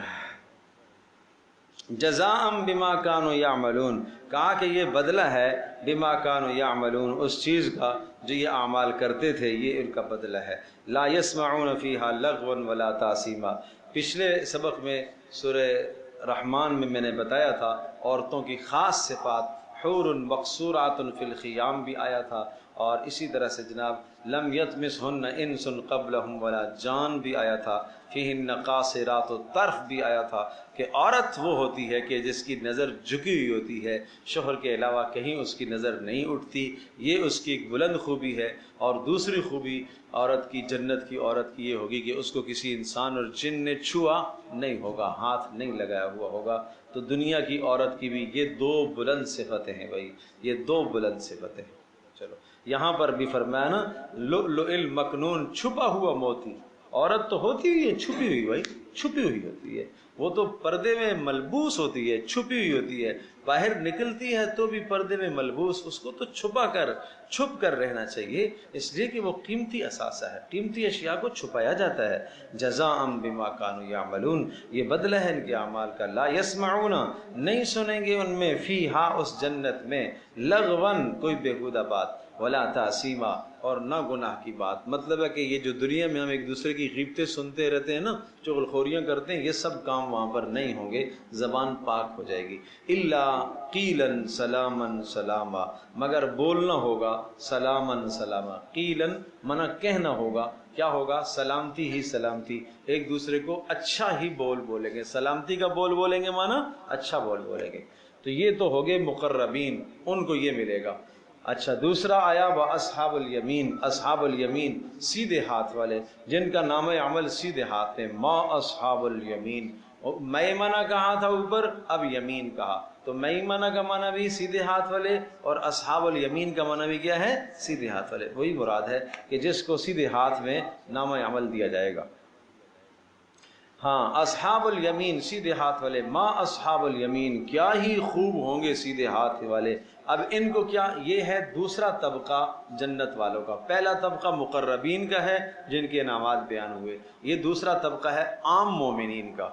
جزاء بما کانوا یعملون, کہا کہ یہ بدلہ ہے بما کانوا یعملون, اس چیز کا جو یہ اعمال کرتے تھے, یہ ان کا بدلہ ہے. لا یسمعون فیہا لغوا ولا تاثیما. پچھلے سبق میں سورہ رحمان میں نے بتایا تھا عورتوں کی خاص صفات, حور مقصورات فی الخیام بھی آیا تھا, اور اسی طرح سے جناب لم یطمثہن انس قبلہم ولا جان بھی آیا تھا, فیہن قاصرات الطرف بھی آیا تھا کہ عورت وہ ہوتی ہے کہ جس کی نظر جھکی ہوئی ہوتی ہے, شوہر کے علاوہ کہیں اس کی نظر نہیں اٹھتی. یہ اس کی ایک بلند خوبی ہے. اور دوسری خوبی عورت کی, جنت کی عورت کی, یہ ہوگی کہ اس کو کسی انسان اور جن نے چھوا نہیں ہوگا, ہاتھ نہیں لگایا ہوا ہوگا. تو دنیا کی عورت کی بھی یہ دو بلند صفتیں ہیں بھائی, یہ دو بلند صفتیں ہیں. چلو یہاں پر بھی فرمایا نا لؤلؤ المکنون, چھپا ہوا موتی. عورت تو ہوتی ہوئی ہے چھپی ہوئی بھائی, چھپی ہوئی ہوتی ہے. وہ تو پردے میں ملبوس ہوتی ہے, چھپی ہوئی ہوتی ہے. باہر نکلتی ہے تو بھی پردے میں ملبوس, اس کو تو چھپ کر رہنا چاہیے, اس لیے کہ وہ قیمتی اثاثہ ہے. قیمتی اشیاء کو چھپایا جاتا ہے. جزاء بما کانوا یعملون, یہ بدلہ ہے ان کے اعمال کا. لا یسمعون, نہیں سنیں گے ان میں, فیہا اس جنت میں, لغوا کوئی بیہودہ بات, ولا تاثیما اور نہ گناہ کی بات. مطلب ہے کہ یہ جو دنیا میں ہم ایک دوسرے کی غیبتیں سنتے رہتے ہیں نا, چغلخوریاں کرتے ہیں, یہ سب کام وہاں پر نہیں ہوں گے, زبان پاک ہو جائے گی. الا قیلا سلاما سلاما, مگر بولنا ہوگا سلاما سلاما. قیلا منع کہنا ہوگا, کیا ہوگا؟ سلامتی ہی سلامتی, ایک دوسرے کو اچھا ہی بولیں گے. سلامتی کا بولیں گے معنی اچھا بولیں گے. تو یہ تو ہوگے مقربین, ان کو یہ ملے گا. اچھا دوسرا آیا وہ اصحاب الیمین, اصحاب الیمین سیدھے ہاتھ والے, جن کا نام عمل سیدھے ہاتھ ہے. ما اصحاب الیمین, میمنہ کہا تھا اوپر, اب یمین کہا, تو میمنہ کا معنی بھی سیدھے ہاتھ والے, اور اصحاب الیمین کا معنی بھی کیا ہے؟ سیدھے ہاتھ والے. وہی مراد ہے کہ جس کو سیدھے ہاتھ میں نام عمل دیا جائے گا. ہاں اصحاب الیمین سیدھے ہاتھ والے. ما اصحاب الیمین, کیا ہی خوب ہوں گے سیدھے ہاتھ والے. اب ان کو کیا, یہ ہے دوسرا طبقہ جنت والوں کا. پہلا طبقہ مقربین کا ہے جن کے انعامات بیان ہوئے, یہ دوسرا طبقہ ہے عام مومنین کا.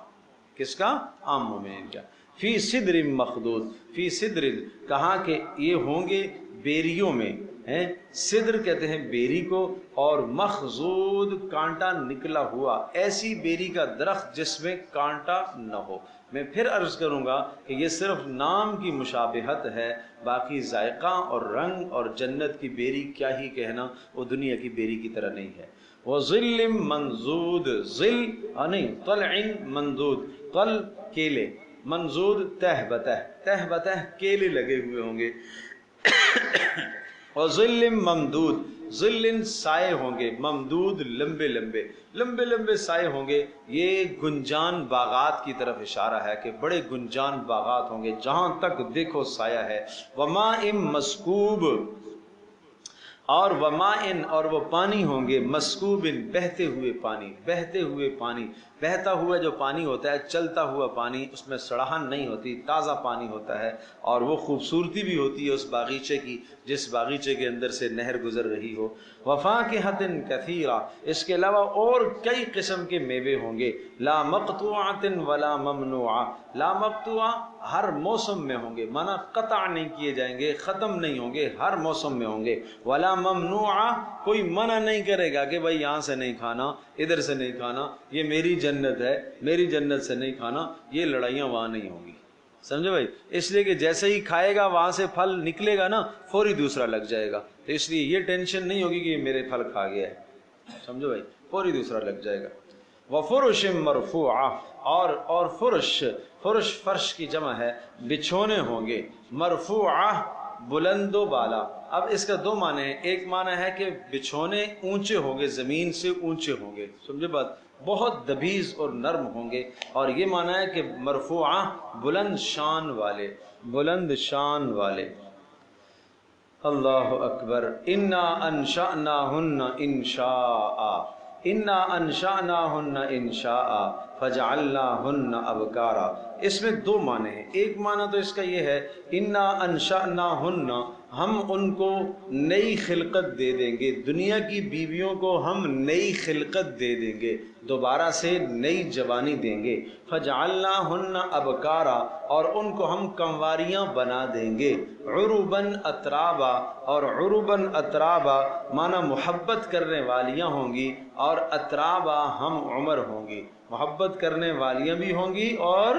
کس کا؟ عام مومنین کا. فی صدر مخدود, فی صدر کہا کہ یہ ہوں گے بیریوں میں, ہیں صدر کہتے ہیں بیری کو, اور مخضود کانٹا نکلا ہوا, ایسی بیری کا درخت جس میں کانٹا نہ ہو. میں پھر عرض کروں گا کہ یہ صرف نام کی مشابہت ہے, باقی ذائقہ اور رنگ اور جنت کی بیری کیا ہی کہنا, وہ دنیا کی بیری کی طرح نہیں ہے. وَظِلٍّ مَنْضُودٍ, ظل نہیں, طلع ممدود, طل کیلے, منضود تہ بتہ کیلے لگے ہوئے ہوں گے. وَظِلٍّ ممدود, ظل سائے ہوں گے، ممدود لمبے لمبے لمبے لمبے سائے ہوں گے۔ یہ گنجان باغات کی طرف اشارہ ہے کہ بڑے گنجان باغات ہوں گے، جہاں تک دیکھو سایہ ہے۔ وماء مسکوب، اور ومائن، اور وہ پانی ہوں گے، مسکوب بہتے ہوئے پانی، بہتے ہوئے پانی، بہتا ہوا جو پانی ہوتا ہے، چلتا ہوا پانی، اس میں سڑاہن نہیں ہوتی، تازہ پانی ہوتا ہے، اور وہ خوبصورتی بھی ہوتی ہے اس باغیچے کی جس باغیچے کے اندر سے نہر گزر رہی ہو۔ وفاکہۃ کثیرہ، اس کے علاوہ اور کئی قسم کے میوے ہوں گے۔ لا مقطوعۃ ولا ممنوعہ، لا مقطوعہ ہر موسم میں ہوں گے، مانا قطع نہیں کیے جائیں گے، ختم نہیں ہوں گے، ہر موسم میں ہوں گے۔ ولا ممنوعہ، کوئی منع نہیں کرے گا کہ بھائی یہاں سے نہیں کھانا، ادھر سے نہیں کھانا، یہ میری جنت ہے، میری جنت سے نہیں کھانا، یہ لڑائیاں وہاں نہیں ہوں گی، سمجھے بھائی؟ اس لیے کہ جیسے ہی کھائے گا وہاں سے پھل نکلے گا نا، فوری دوسرا لگ جائے گا، تو اس لیے یہ ٹینشن نہیں ہوگی کہ یہ میرے پھل کھا گیا ہے، سمجھو بھائی، فوری دوسرا لگ جائے گا۔ وفرش مرفوعہ، اور فرش، فرش فرش کی جمع ہے، بچھونے ہوں گے، مرفوعہ بلند و بالا۔ اب اس کا دو معنی ہیں، ایک معنی ہے کہ بچھونے اونچے ہوں گے، زمین سے اونچے ہوں گے، سمجھے بات، بہت دبیز اور نرم ہوں گے، اور یہ معنی ہے کہ مرفوعہ بلند شان والے، بلند شان والے۔ اللہ اکبر۔ انا انشأناہن انشاء، انا انشأناہن انشاء فجعلناہن ابکارا۔ اس میں دو معنی ہیں، ایک معنی تو اس کا یہ ہے، انا انشأناہن، ہم ان کو نئی خلقت دے دیں گے، دنیا کی بیویوں کو ہم نئی خلقت دے دیں گے، دوبارہ سے نئی جوانی دیں گے۔ فجعلناہن ابکارا، اور ان کو ہم کنواریاں بنا دیں گے۔ عرباً اترابا، اور عرباً اترابا مانا محبت کرنے والیاں ہوں گی، اور اترابا ہم عمر ہوں گی، محبت کرنے والیاں بھی ہوں گی اور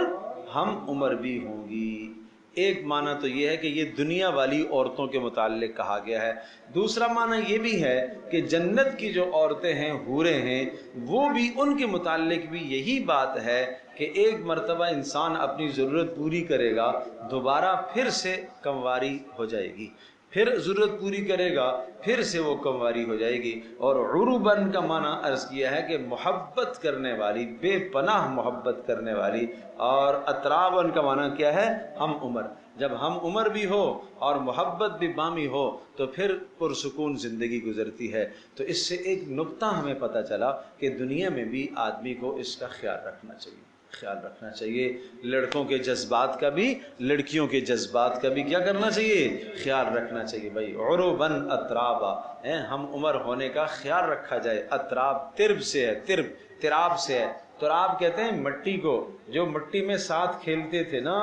ہم عمر بھی ہوں گی۔ ایک معنی تو یہ ہے کہ یہ دنیا والی عورتوں کے متعلق کہا گیا ہے۔ دوسرا معنی یہ بھی ہے کہ جنت کی جو عورتیں ہیں، حوریں ہیں، وہ بھی، ان کے متعلق بھی یہی بات ہے کہ ایک مرتبہ انسان اپنی ضرورت پوری کرے گا، دوبارہ پھر سے کنواری ہو جائے گی، پھر ضرورت پوری کرے گا، پھر سے وہ کنواری ہو جائے گی۔ اور عروباً کا معنی عرض کیا ہے کہ محبت کرنے والی، بے پناہ محبت کرنے والی، اور اتراباً کا معنی کیا ہے؟ ہم عمر۔ جب ہم عمر بھی ہو اور محبت بھی بامی ہو تو پھر پرسکون زندگی گزرتی ہے۔ تو اس سے ایک نکتہ ہمیں پتہ چلا کہ دنیا میں بھی آدمی کو اس کا خیال رکھنا چاہیے، خیال رکھنا چاہیے، لڑکوں کے جذبات کا بھی، لڑکیوں کے جذبات کا بھی کیا کرنا چاہیے؟ خیال رکھنا چاہیے بھائی۔ عرباً اترابا، ہم عمر ہونے کا خیال رکھا جائے۔ اتراب ترب سے ہے، ترب تراب سے ہے، تراب کہتے ہیں مٹی کو، جو مٹی میں ساتھ کھیلتے تھے نا،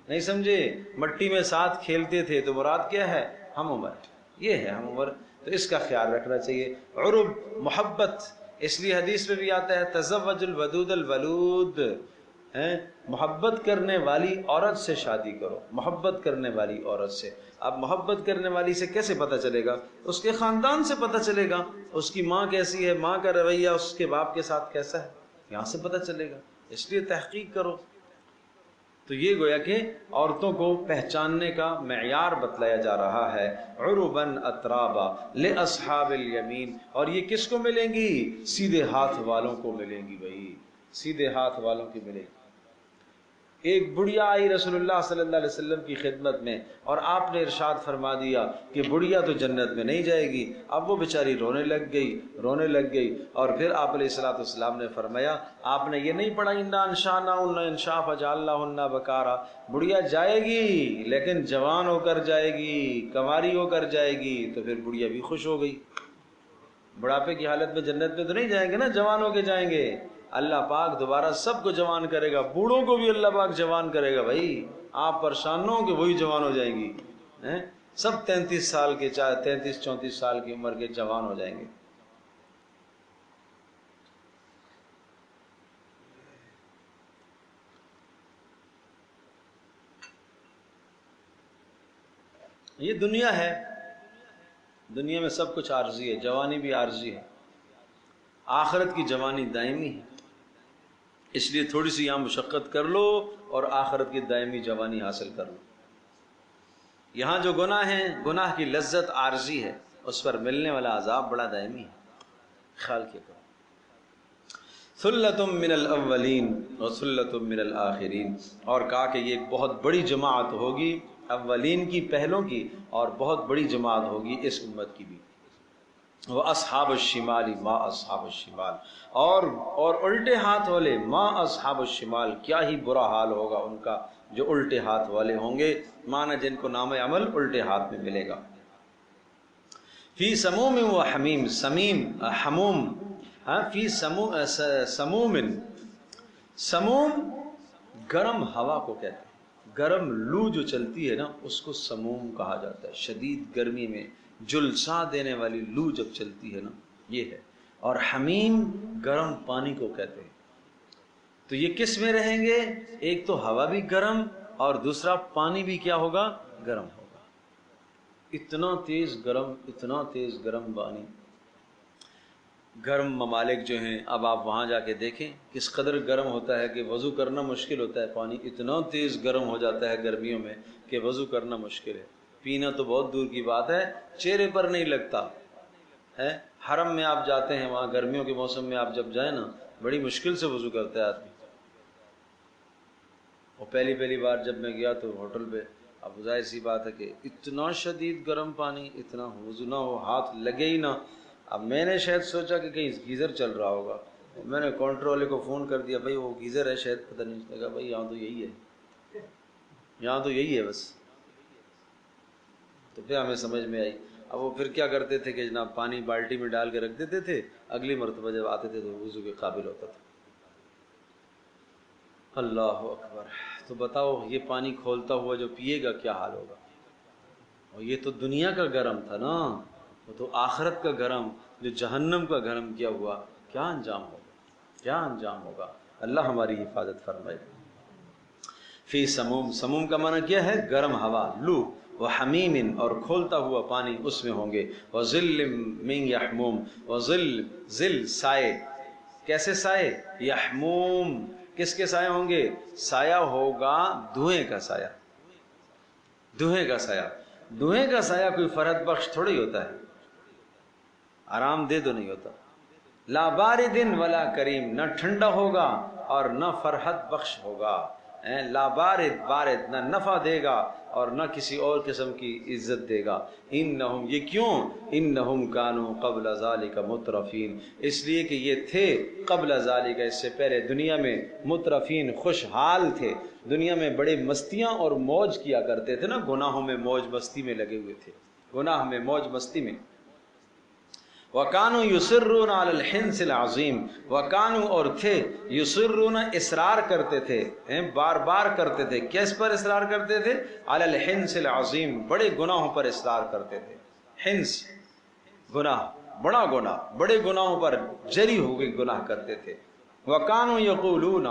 نہیں سمجھے؟ مٹی میں ساتھ کھیلتے تھے، تو مراد کیا ہے؟ ہم عمر، یہ ہے ہم عمر، تو اس کا خیال رکھنا چاہیے۔ عرب محبت، اس لیے حدیث میں بھی آتا ہے تزوج الودود الولود، محبت کرنے والی عورت سے شادی کرو، محبت کرنے والی عورت سے۔ اب محبت کرنے والی سے کیسے پتہ چلے گا؟ اس کے خاندان سے پتہ چلے گا، اس کی ماں کیسی ہے، ماں کا رویہ اس کے باپ کے ساتھ کیسا ہے، یہاں سے پتہ چلے گا، اس لیے تحقیق کرو۔ تو یہ گویا کہ عورتوں کو پہچاننے کا معیار بتلایا جا رہا ہے۔ عرباً اترابا لاصحاب الیمین، اور یہ کس کو ملیں گی؟ سیدھے ہاتھ والوں کو ملیں گی بھائی، سیدھے ہاتھ والوں کی ملیں گی۔ ایک بڑھیا آئی رسول اللہ صلی اللہ علیہ وسلم کی خدمت میں، اور آپ نے ارشاد فرما دیا کہ بڑھیا تو جنت میں نہیں جائے گی۔ اب وہ بیچاری رونے لگ گئی، رونے لگ گئی، اور پھر آپ علیہ الصلوۃ والسلام نے فرمایا، آپ نے یہ نہیں پڑھا انا انشأناہن انشاء فجعلناہن بکارا، بڑھیا جائے گی لیکن جوان ہو کر جائے گی، کنواری ہو کر جائے گی، تو پھر بڑھیا بھی خوش ہو گئی۔ بڑھاپے کی حالت میں جنت میں تو نہیں جائیں گے نا، جوان ہو کے جائیں گے۔ اللہ پاک دوبارہ سب کو جوان کرے گا، بوڑھوں کو بھی اللہ پاک جوان کرے گا بھائی، آپ پریشان نہ ہوں کہ وہی جوان ہو جائیں گی، سب 33 سال کے، چاہے 33-34 سال کی عمر کے جوان ہو جائیں گے۔ یہ دنیا ہے، دنیا میں سب کچھ عارضی ہے، جوانی بھی عارضی ہے، آخرت کی جوانی دائمی ہے، اس لیے تھوڑی سی یہاں مشقت کر لو اور آخرت کی دائمی جوانی حاصل کر لو۔ یہاں جو گناہ ہیں، گناہ کی لذت عارضی ہے، اس پر ملنے والا عذاب بڑا دائمی ہے، خیال کیا کرو۔ ثلۃ من الاولین و ثلۃ من الآخرین، اور کہا کہ یہ ایک بہت بڑی جماعت ہوگی اولین کی، پہلوں کی، اور بہت بڑی جماعت ہوگی اس امت کی بھی۔ وہ اصحاب الشمال ما اصحاب الشمال، اور الٹے ہاتھ والے، ما اصحاب الشمال، کیا ہی برا حال ہوگا ان کا جو الٹے ہاتھ والے ہوں گے، مانا جن کو نام عمل الٹے ہاتھ میں ملے گا۔ فی سموم و حمیم، سمیم حموم، فی سموم، سموم گرم ہوا کو کہتے ہیں، گرم لو جو چلتی ہے نا اس کو سموم کہا جاتا ہے، شدید گرمی میں جلسا دینے والی لو جب چلتی ہے نا یہ ہے۔ اور حمیم گرم پانی کو کہتے ہیں۔ تو یہ کس میں رہیں گے؟ ایک تو ہوا بھی گرم اور دوسرا پانی بھی کیا ہوگا؟ گرم ہوگا۔ اتنا تیز گرم، اتنا تیز گرم پانی۔ گرم ممالک جو ہیں، اب آپ وہاں جا کے دیکھیں کس قدر گرم ہوتا ہے کہ وضو کرنا مشکل ہوتا ہے، پانی اتنا تیز گرم ہو جاتا ہے گرمیوں میں کہ وضو کرنا مشکل ہے، پینا تو بہت دور کی بات ہے، چہرے پر نہیں لگتا ہے۔ حرم میں آپ جاتے ہیں، وہاں گرمیوں کے موسم میں آپ جب جائیں نا بڑی مشکل سے وضو کرتا ہے آدمی۔ اور پہلی بار جب میں گیا تو ہوٹل پہ، اب ظاہر سی بات ہے کہ اتنا شدید گرم پانی، اتنا وضو نہ ہو، ہاتھ لگے ہی نہ۔ اب میں نے شاید سوچا کہ کہیں گیزر چل رہا ہوگا، میں نے کاؤنٹر والے کو فون کر دیا، بھائی وہ گیزر ہے شاید، پتہ نہیں لگا، بھائی یہاں تو یہی ہے، یہاں تو یہی ہے بس۔ تو پھر ہمیں سمجھ میں آئی۔ اب وہ پھر کیا کرتے تھے کہ جناب پانی بالٹی میں ڈال کے رکھ دیتے تھے، اگلی مرتبہ جب آتے تھے تو وضو کے قابل ہوتا تھا۔ اللہ اکبر۔ تو بتاؤ یہ پانی کھولتا ہوا جو پیے گا کیا حال ہوگا؟ اور یہ تو دنیا کا گرم تھا نا، وہ تو آخرت کا گرم، جو جہنم کا گرم کیا ہوا، کیا انجام ہوگا، کیا انجام ہوگا؟ اللہ ہماری حفاظت فرمائے۔ فی سموم، سموم کا معنی کیا ہے؟ گرم ہوا، لو، وحمیم، اور کھولتا ہوا پانی اس میں ہوں گے، وظل من یحموم، وظل، ظل سائے، کیسے سائے؟ یحموم، کس کے سائے ہوں گے؟ سایہ ہوگا دھوئیں کا سایہ، دھوئیں کا سایہ۔ دھوئیں کا سایہ کوئی فرحت بخش تھوڑی ہوتا ہے، آرام دہ تو نہیں ہوتا۔ لا بارد ولا کریم، نہ ٹھنڈا ہوگا اور نہ فرحت بخش ہوگا، لا بارد، بارد نہ نفع دے گا اور نہ کسی اور قسم کی عزت دے گا۔ انہم، یہ کیوں؟ انہم کانوا قبل ذالک مترفین، اس لیے کہ یہ تھے قبل ذالک، اس سے پہلے دنیا میں، مترفین خوشحال تھے، دنیا میں بڑے مستیاں اور موج کیا کرتے تھے نا، گناہوں میں موج مستی میں لگے ہوئے تھے، گناہ میں موج مستی میں۔ وَكَانُوا يُصِرُّونَ عَلَى الْحِنْثِ الْعَظِيمِ، وَكَانُوا، اور تھے، يُصِرُّونَ اصرار کرتے تھے، بار بار کرتے تھے، کس پر اصرار کرتے تھے؟ عَلَى الْحِنْثِ الْعَظِيمِ، بڑے گناہوں پر اصرار کرتے تھے۔ حنس گناہ، بڑا گناہ، بڑے گناہوں پر جری ہو کے گناہ کرتے تھے۔ وَكَانُوا يَقُولُونَ،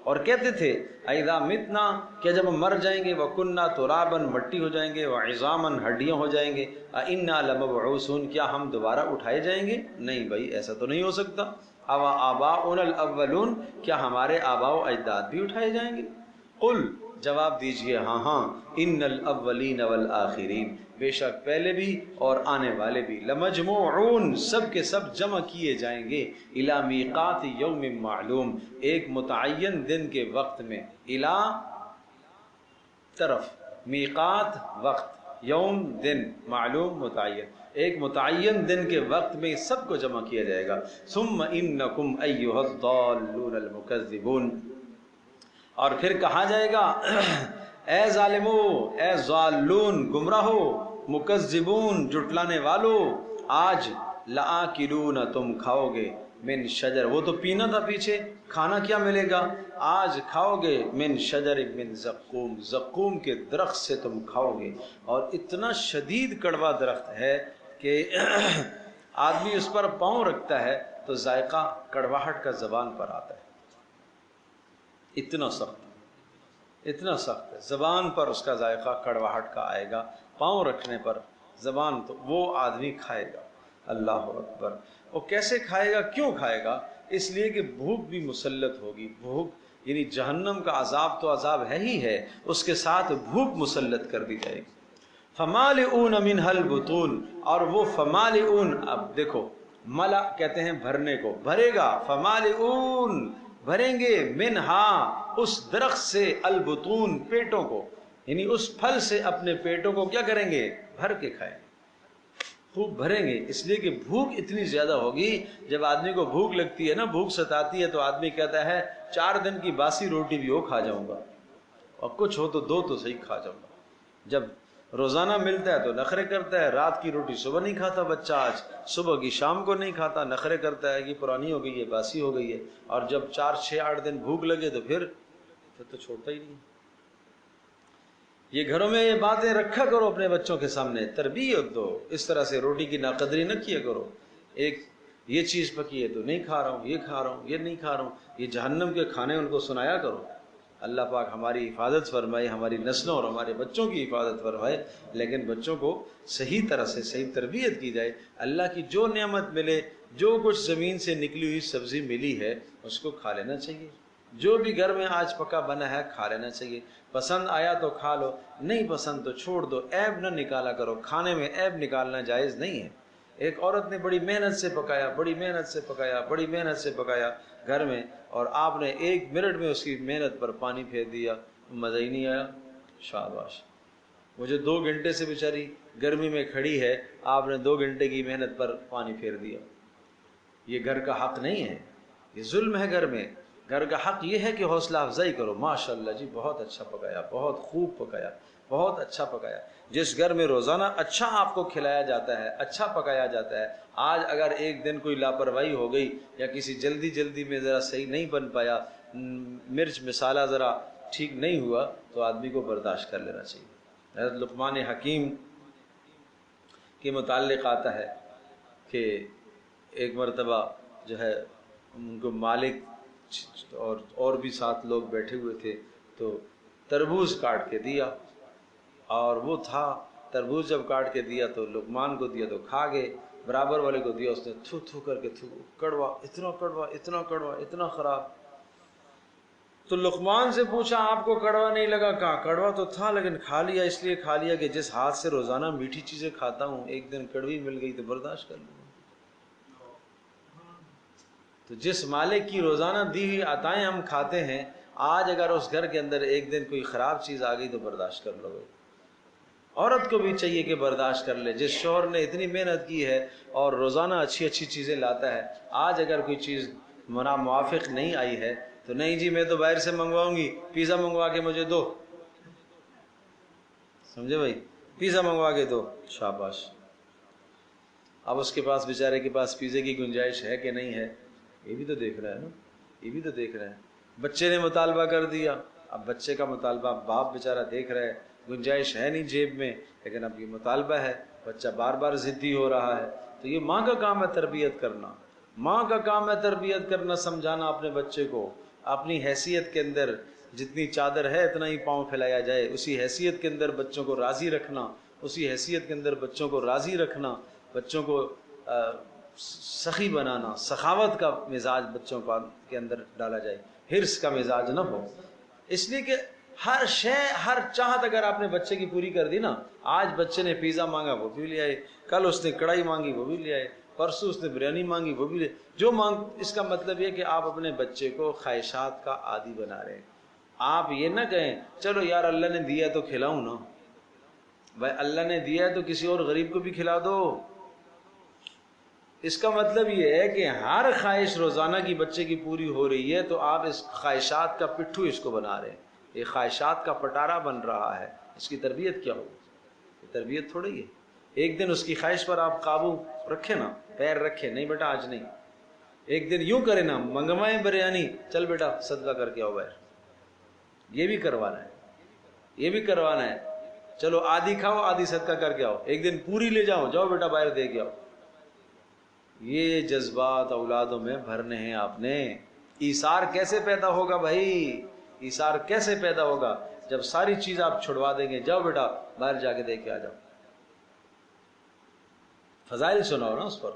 اور کہتے تھے، اِذَا مِتْنَا، کہ جب ہم مر جائیں گے، وَكُنَّا تُرَابًا، مٹی ہو جائیں گے، وَعِظَامًا، ہڈیاں ہو جائیں گے، أَإِنَّا لَمَبْعُوثُونَ، کیا ہم دوبارہ اٹھائے جائیں گے؟ نہیں بھائی، ایسا تو نہیں ہو سکتا۔ أَوَآبَاؤُنَا الْأَوَّلُونَ، کیا ہمارے آباء و اجداد بھی اٹھائے جائیں گے؟ قل، جواب دیجئے، ہاں ہاں، ان الاولین والآخرین، بے شک پہلے بھی اور آنے والے بھی، لمجموعون، سب کے سب جمع کیے جائیں گے، الی میقات یوم معلوم، ایک متعین دن کے وقت میں، الی طرف، میقات وقت، یوم دن، معلوم متعین، ایک متعین دن کے وقت میں سب کو جمع کیا جائے گا۔ ثم انکم ایھا الضالون المکذبون، اور پھر کہا جائے گا، اے ظالمو، اے ضالون، گمراہو، مکذبون، جھٹلانے والو، آج لآکلون، تم کھاؤ گے، من شجر، وہ تو پینا تھا پیچھے، کھانا کیا ملے گا؟ آج کھاؤ گے، من شجر من زقوم، زقوم کے درخت سے تم کھاؤ گے، اور اتنا شدید کڑوا درخت ہے کہ آدمی اس پر پاؤں رکھتا ہے تو ذائقہ کڑواہٹ کا زبان پر آتا ہے، اتنا سخت، اتنا سخت ہے، زبان پر اس کا ذائقہ کڑواہٹ کا آئے گا، پاؤں رکھنے پر زبان، تو وہ آدمی کھائے گا۔ اللہ اکبر۔ وہ کیسے کھائے گا؟ کیوں کھائے گا؟ اس لیے کہ بھوک بھی مسلط ہوگی، بھوک یعنی جہنم کا عذاب تو عذاب ہے ہی ہے، اس کے ساتھ بھوک مسلط کر دی جائے گی۔ فمالئون منها البطون، اور وہ فمالئون، اب دیکھو ملا کہتے ہیں بھرنے کو، بھرے گا، فمالئون بھریں گے، منہا اس درخت سے، البطون پیٹوں کو، یعنی اس پھل سے اپنے پیٹوں کو کیا کریں گے؟ بھر کے کھائیں گے، خوب بھریں گے، اس لیے کہ بھوک اتنی زیادہ ہوگی۔ جب آدمی کو بھوک لگتی ہے نا، بھوک ستاتی ہے، تو آدمی کہتا ہے 4 دن کی باسی روٹی بھی ہو کھا جاؤں گا، اور کچھ ہو تو 2 تو صحیح کھا جاؤں گا۔ جب روزانہ ملتا ہے تو نخرے کرتا ہے، رات کی روٹی صبح نہیں کھاتا بچہ، آج صبح کی شام کو نہیں کھاتا، نخرے کرتا ہے کہ پرانی ہو گئی ہے، باسی ہو گئی ہے، اور جب 4 6 8 دن بھوک لگے تو پھر تو چھوڑتا ہی نہیں۔ یہ گھروں میں یہ باتیں رکھا کرو اپنے بچوں کے سامنے، تربیت دو، اس طرح سے روٹی کی ناقدری نہ کیا کرو۔ ایک یہ چیز پکی ہے تو نہیں کھا رہا ہوں، یہ کھا رہا ہوں، یہ نہیں کھا رہا ہوں، یہ جہنم کے کھانے ان کو سنایا کرو۔ اللہ پاک ہماری حفاظت فرمائے، ہماری نسلوں اور ہمارے بچوں کی حفاظت فرمائے، لیکن بچوں کو صحیح طرح سے صحیح تربیت کی جائے۔ اللہ کی جو نعمت ملے، جو کچھ زمین سے نکلی ہوئی سبزی ملی ہے اس کو کھا لینا چاہیے، جو بھی گھر میں آج پکا بنا ہے کھا لینا چاہیے، پسند آیا تو کھا لو، نہیں پسند تو چھوڑ دو، عیب نہ نکالا کرو، کھانے میں عیب نکالنا جائز نہیں ہے۔ ایک عورت نے بڑی محنت سے پکایا، بڑی محنت سے پکایا، بڑی محنت سے پکایا گھر میں، اور آپ نے 1 منٹ میں اس کی محنت پر پانی پھیر دیا، مزہ ہی نہیں آیا، شاباش۔ مجھے 2 گھنٹے سے بیچاری گرمی میں کھڑی ہے، آپ نے 2 گھنٹے کی محنت پر پانی پھیر دیا۔ یہ گھر کا حق نہیں ہے، یہ ظلم ہے گھر میں۔ گھر کا حق یہ ہے کہ حوصلہ افزائی کرو، ماشاءاللہ جی بہت اچھا پکایا، بہت خوب پکایا، بہت اچھا پکایا۔ جس گھر میں روزانہ اچھا آپ کو کھلایا جاتا ہے، اچھا پکایا جاتا ہے، آج اگر ایک دن کوئی لاپرواہی ہو گئی یا کسی جلدی میں ذرا صحیح نہیں بن پایا، مرچ مسالہ ذرا ٹھیک نہیں ہوا، تو آدمی کو برداشت کر لینا چاہیے۔ حضرت لقمان حکیم کے متعلق آتا ہے کہ ایک مرتبہ جو ہے ان کو مالک اور بھی 7 لوگ بیٹھے ہوئے تھے، تو تربوز کاٹ کے دیا، اور وہ تھا تربوز جب کاٹ کے دیا تو لقمان کو دیا تو کھا گئے، برابر والے کو دیا، اس نے تھو تھو کر کے تھو، کڑوا، اتنا کڑوا، اتنا کڑوا، اتنا خراب۔ تو لقمان سے پوچھا آپ کو کڑوا نہیں لگا؟ کہا کڑوا تو تھا لیکن کھا لیا، اس لیے کھا لیا کہ جس ہاتھ سے روزانہ میٹھی چیزیں کھاتا ہوں، ایک دن کڑوی مل گئی تو برداشت کر لوں۔ تو جس مالک کی روزانہ دی ہوئی عطائیں ہم کھاتے ہیں، آج اگر اس گھر کے اندر ایک دن کوئی خراب چیز آ گئی تو برداشت کر لو گے۔ عورت کو بھی چاہیے کہ برداشت کر لے، جس شوہر نے اتنی محنت کی ہے اور روزانہ اچھی اچھی چیزیں لاتا ہے، آج اگر کوئی چیز موافق نہیں آئی ہے تو نہیں جی میں تو باہر سے منگواؤں گی، پیزا منگوا کے مجھے دو، سمجھے بھائی، پیزا منگوا کے دو، شاباش۔ اب اس کے پاس بیچارے کے پاس پیزے کی گنجائش ہے کہ نہیں ہے، یہ بھی تو دیکھ رہا ہے نا، یہ بھی تو دیکھ رہا ہے۔ بچے نے مطالبہ کر دیا، اب بچے کا مطالبہ باپ بیچارہ دیکھ رہا ہے، گنجائش ہے نہیں جیب میں، لیکن اب یہ مطالبہ ہے، بچہ بار بار ضدی ہو رہا ہے، تو یہ ماں کا کام ہے تربیت کرنا، ماں کا کام ہے تربیت کرنا، سمجھانا اپنے بچے کو، اپنی حیثیت کے اندر جتنی چادر ہے اتنا ہی پاؤں پھیلایا جائے، اسی حیثیت کے اندر بچوں کو راضی رکھنا، اسی حیثیت کے اندر بچوں کو راضی رکھنا، بچوں کو سخی بنانا، سخاوت کا مزاج بچوں کے اندر ڈالا جائے، حرص کا مزاج نہ ہو۔ اس لیے کہ ہر شے، ہر چاہت اگر آپ نے بچے کی پوری کر دی نا، آج بچے نے پیزا مانگا وہ بھی لے آئے، کل اس نے کڑھائی مانگی وہ بھی لے آئے، پرسوں اس نے بریانی مانگی وہ بھی لے، جو مانگ، اس کا مطلب یہ کہ آپ اپنے بچے کو خواہشات کا عادی بنا رہے ہیں۔ آپ یہ نہ کہیں چلو یار اللہ نے دیا تو کھلاؤں نا، بھائی اللہ نے دیا ہے تو کسی اور غریب کو بھی کھلا دو۔ اس کا مطلب یہ ہے کہ ہر خواہش روزانہ کی بچے کی پوری ہو رہی ہے تو آپ اس خواہشات کا پٹھو اس کو بنا رہے ہیں، یہ خواہشات کا پٹارا بن رہا ہے، اس کی تربیت کیا ہوگی؟ یہ تربیت تھوڑی ہے۔ ایک دن اس کی خواہش پر آپ قابو رکھیں نا، پیر رکھیں، نہیں بیٹا آج نہیں، ایک دن یوں کریں نا، منگوائیں بریانی، چل بیٹا صدقہ کر کے آؤ باہر، یہ بھی کروانا ہے، یہ بھی کروانا ہے، چلو آدھی کھاؤ آدھی صدقہ کر کے آؤ، ایک دن پوری لے جاؤ، جاؤ بیٹا باہر دے کے آؤ۔ یہ جذبات اولادوں میں بھرنے ہیں آپ نے۔ ایثار کیسے پیدا ہوگا بھائی؟ ایثار کیسے پیدا ہوگا؟ جب ساری چیز آپ چھڑوا دیں گے، جاؤ بیٹا باہر جا کے دے کے آ جاؤ، فضائل سناؤ نا اس پر۔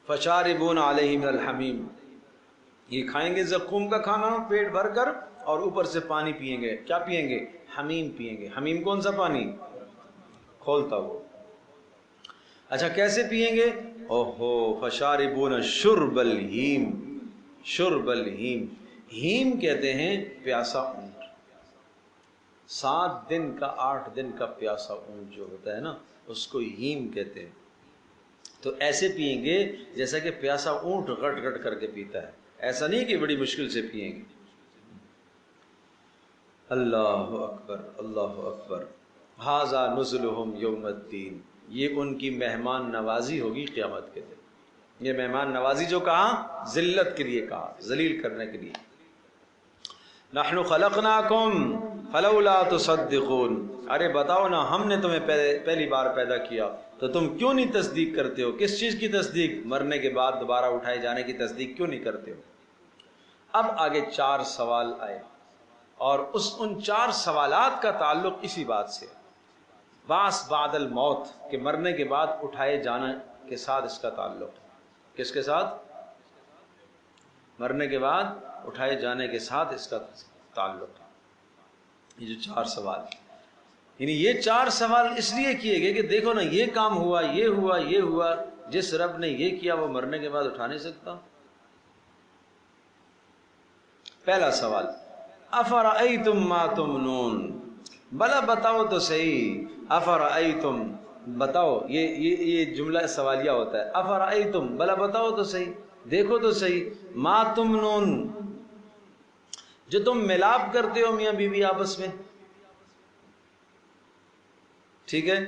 فشاربون علیہ من الحمیم، یہ کھائیں گے زقوم کا کھانا پیٹ بھر کر، اور اوپر سے پانی پیئیں گے. کیا پیئیں گے؟ حمیم پیئیں گے. حمیم کون سا پانی؟ کھولتا ہوا. اچھا کیسے پیئیں گے؟ اوہو فشاربون شرب الہیم. شرب الہیم، ہیم کہتے ہیں پیاسا اونٹ. 7 دن کا 8 دن کا پیاسا اونٹ جو ہوتا ہے نا، اس کو ہیم کہتے ہیں. تو ایسے پئیں گے جیسا کہ پیاسا اونٹ گٹ گٹ کر کے پیتا ہے، ایسا نہیں کہ بڑی مشکل سے پئیں گے. اللہ اکبر اللہ اکبر. ھذا نزلہم یوم الدین، یہ ان کی مہمان نوازی ہوگی قیامت کے دن. یہ مہمان نوازی جو کہا ذلت کے لیے کہا، ذلیل کرنے کے لیے. نحن خلقناکم فلولا تصدقون، ارے بتاؤ نا ہم نے تمہیں پہلی بار پیدا کیا تو تم کیوں نہیں تصدیق کرتے ہو؟ کس چیز کی تصدیق؟ مرنے کے بعد دوبارہ اٹھائے جانے کی تصدیق کیوں نہیں کرتے ہو؟ اب آگے 4 سوال آئے، اور ان 4 سوالات کا تعلق اسی بات سے، بعث بعد الموت، کہ مرنے کے بعد اٹھائے جانے کے ساتھ اس کا تعلق. کس کے ساتھ؟ مرنے کے بعد اٹھائے جانے کے ساتھ اس کا تعلق. یہ جو 4 سوال، یعنی یہ 4 سوال اس لیے کیے گئے کہ دیکھو نا یہ کام ہوا، یہ ہوا، یہ ہوا. جس رب نے یہ کیا وہ مرنے کے بعد اٹھا نہیں سکتا. پہلا سوال، افرأیتم ما تمنون، بلا بتاؤ تو صحیح. افرأیتم، بتاؤ، یہ جملہ سوالیہ ہوتا ہے. افرأیتم، بلا بتاؤ تو صحیح، دیکھو تو صحیح. ما تمنون، جو تم ملاپ کرتے ہو میاں بیوی آپس میں، ٹھیک ہے.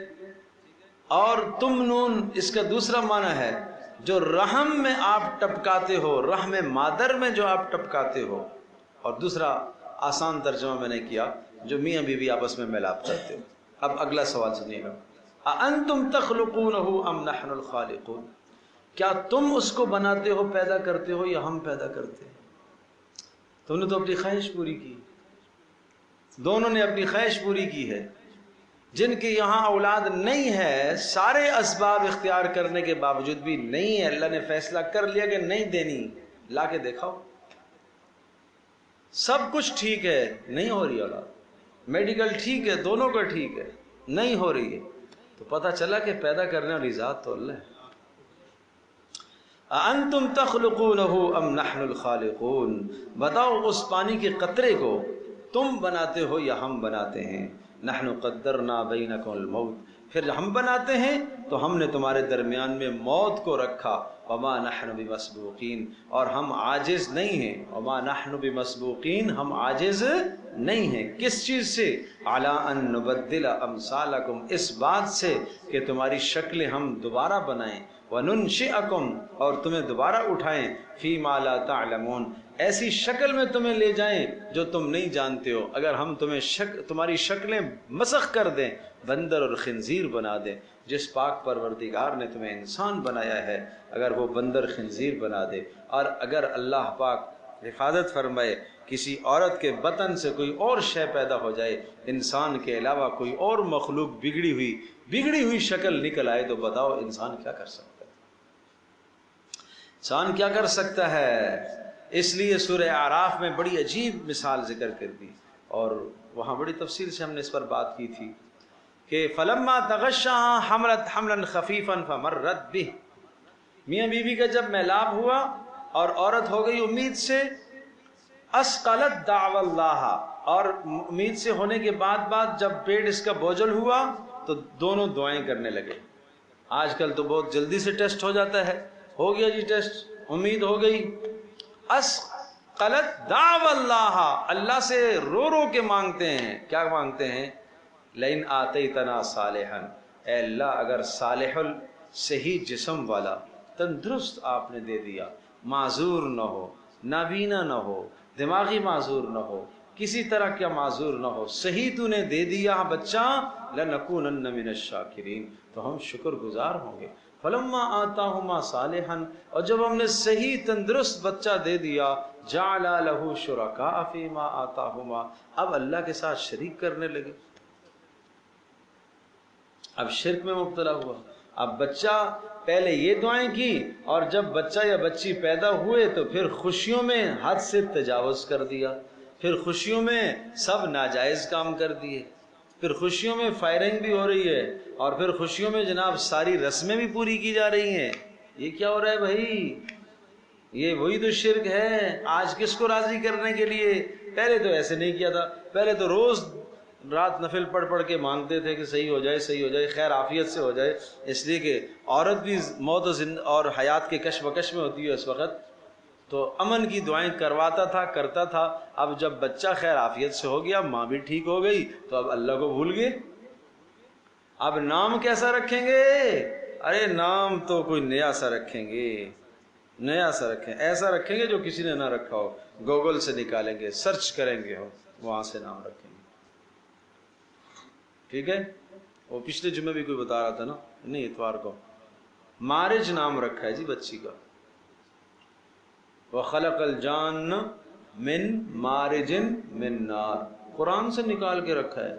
اور تمنون اس کا دوسرا معنی ہے جو رحم میں آپ ٹپکاتے ہو، رحم مادر میں جو آپ ٹپکاتے ہو. اور دوسرا آسان ترجمہ میں نے کیا جو میاں بیوی آپس میں ملاپ کرتے ہو. اب اگلا سوال سنیے گا، اَأَنْتُمْ تَخْلُقُونَهُ أَمْ نَحْنُ الْخَالِقُونَ، کیا تم اس کو بناتے ہو، پیدا کرتے ہو، یا ہم پیدا کرتے ہیں؟ تم نے تو اپنی خواہش پوری کی، دونوں نے اپنی خواہش پوری کی ہے. جن کے یہاں اولاد نہیں ہے، سارے اسباب اختیار کرنے کے باوجود بھی نہیں ہے، اللہ نے فیصلہ کر لیا کہ نہیں دینی، لا کے دکھاؤ. سب کچھ ٹھیک ہے، نہیں ہو رہی اولاد. میڈیکل ٹھیک ہے، دونوں کا ٹھیک ہے، نہیں ہو رہی ہے. تو پتہ چلا کہ پیدا کرنے والی ذات تو اللہ ہے. اَأَنْتُمْ تَخْلُقُونَهُ أَمْ نَحْنُ الْخَالِقُونَ، بتاؤ اس پانی کے قطرے کو تم بناتے ہو یا ہم بناتے ہیں. نحن قدرنا بینکم الموت، پھر ہم بناتے ہیں تو ہم نے تمہارے درمیان میں موت کو رکھا. وما نحن بمسبوقین، اور ہم عاجز نہیں ہیں. وما نحن بمسبوقین، ہم عاجز نہیں ہیں. کس چیز سے؟ علی ان نبدل امثالکم، اس بات سے کہ تمہاری شکلیں ہم دوبارہ بنائیں. وَنُنْشِئَكُمْ، اور تمہیں دوبارہ اٹھائیں. فِي مَا لَا تَعْلَمُونَ، ایسی شکل میں تمہیں لے جائیں جو تم نہیں جانتے ہو. اگر ہم تمہاری شکلیں مسخ کر دیں، بندر اور خنزیر بنا دیں، جس پاک پروردگار نے تمہیں انسان بنایا ہے اگر وہ بندر خنزیر بنا دے، اور اگر اللہ پاک حفاظت فرمائے کسی عورت کے بطن سے کوئی اور شے پیدا ہو جائے، انسان کے علاوہ کوئی اور مخلوق بگڑی ہوئی شکل نکل آئے، تو بتاؤ انسان کیا کر سکتا ہے؟ انسان کیا کر سکتا ہے؟ اس لیے سورہ اعراف میں بڑی عجیب مثال ذکر کر دی، اور وہاں بڑی تفصیل سے ہم نے اس پر بات کی تھی کہ فلما تغشاها حملت حملا خفیفا فمرت به، میاں بیوی کا جب میلاب ہوا اور عورت ہو گئی امید سے، اسقلت دعوی اللہ، اور امید سے ہونے کے بعد جب پیٹ اس کا بوجھل ہوا تو دونوں دعائیں کرنے لگے. آج کل تو بہت جلدی سے ٹیسٹ ہو جاتا ہے، ہو گیا جی ٹیسٹ، امید ہو گئی. اسقلت دعوی اللہ، اللہ سے رو رو کے مانگتے ہیں. کیا مانگتے ہیں؟ لئن آتیتنا صالحا، اے اللہ اگر صالح صحیح جسم والا تندرست آپ نے دے دیا، معذور نہ ہو، نابینا نہ ہو، دماغی معذور نہ ہو، کسی طرح کا معذور نہ ہو، صحیح تو نے دے دیا بچہ، لنکونن من الشاکرین، تو ہم شکر گزار ہوں گے. فلما آتاہما صالحا، اور جب ہم نے صحیح تندرست بچہ دے دیا، جعل له شرکاء فیما آتاہما، اب اللہ کے ساتھ شریک کرنے لگے. اب شرک میں مبتلا ہوا. اب بچہ پہلے یہ دعائیں کی، اور جب بچہ یا بچی پیدا ہوئے تو پھر خوشیوں میں حد سے تجاوز کر دیا، پھر خوشیوں میں سب ناجائز کام کر دیے، پھر خوشیوں میں فائرنگ بھی ہو رہی ہے، اور پھر خوشیوں میں جناب ساری رسمیں بھی پوری کی جا رہی ہیں۔ یہ کیا ہو رہا ہے بھائی؟ یہ وہی تو شرک ہے۔ آج کس کو راضی کرنے کے لیے؟ پہلے تو ایسے نہیں کیا تھا، پہلے تو روز رات نفل پڑھ پڑھ کے مانگتے تھے کہ صحیح ہو جائے، صحیح ہو جائے، خیر عافیت سے ہو جائے، اس لیے کہ عورت بھی موت اور حیات کے کش مکش میں ہوتی ہے اس وقت، تو امن کی دعائیں کرواتا تھا، کرتا تھا۔ اب جب بچہ خیر عافیت سے ہو گیا، ماں بھی ٹھیک ہو گئی، تو اب اللہ کو بھول گئے۔ اب نام کیسا رکھیں گے؟ ارے نام تو کوئی نیا سا رکھیں گے، نیا سا رکھیں، ایسا رکھیں گے جو کسی نے نہ رکھا ہو، گوگل سے نکالیں گے، سرچ کریں گے، وہاں سے نام رکھیں گے، ٹھیک ہے؟ وہ پچھلے جمعے بھی کوئی بتا رہا تھا نا، نہیں اتوار کو، مارج نام رکھا ہے جی بچی کا، وَخَلَقَ الْجَانَّ مِن مَارِجٍ مِن نار، قرآن سے نکال کے رکھا ہے۔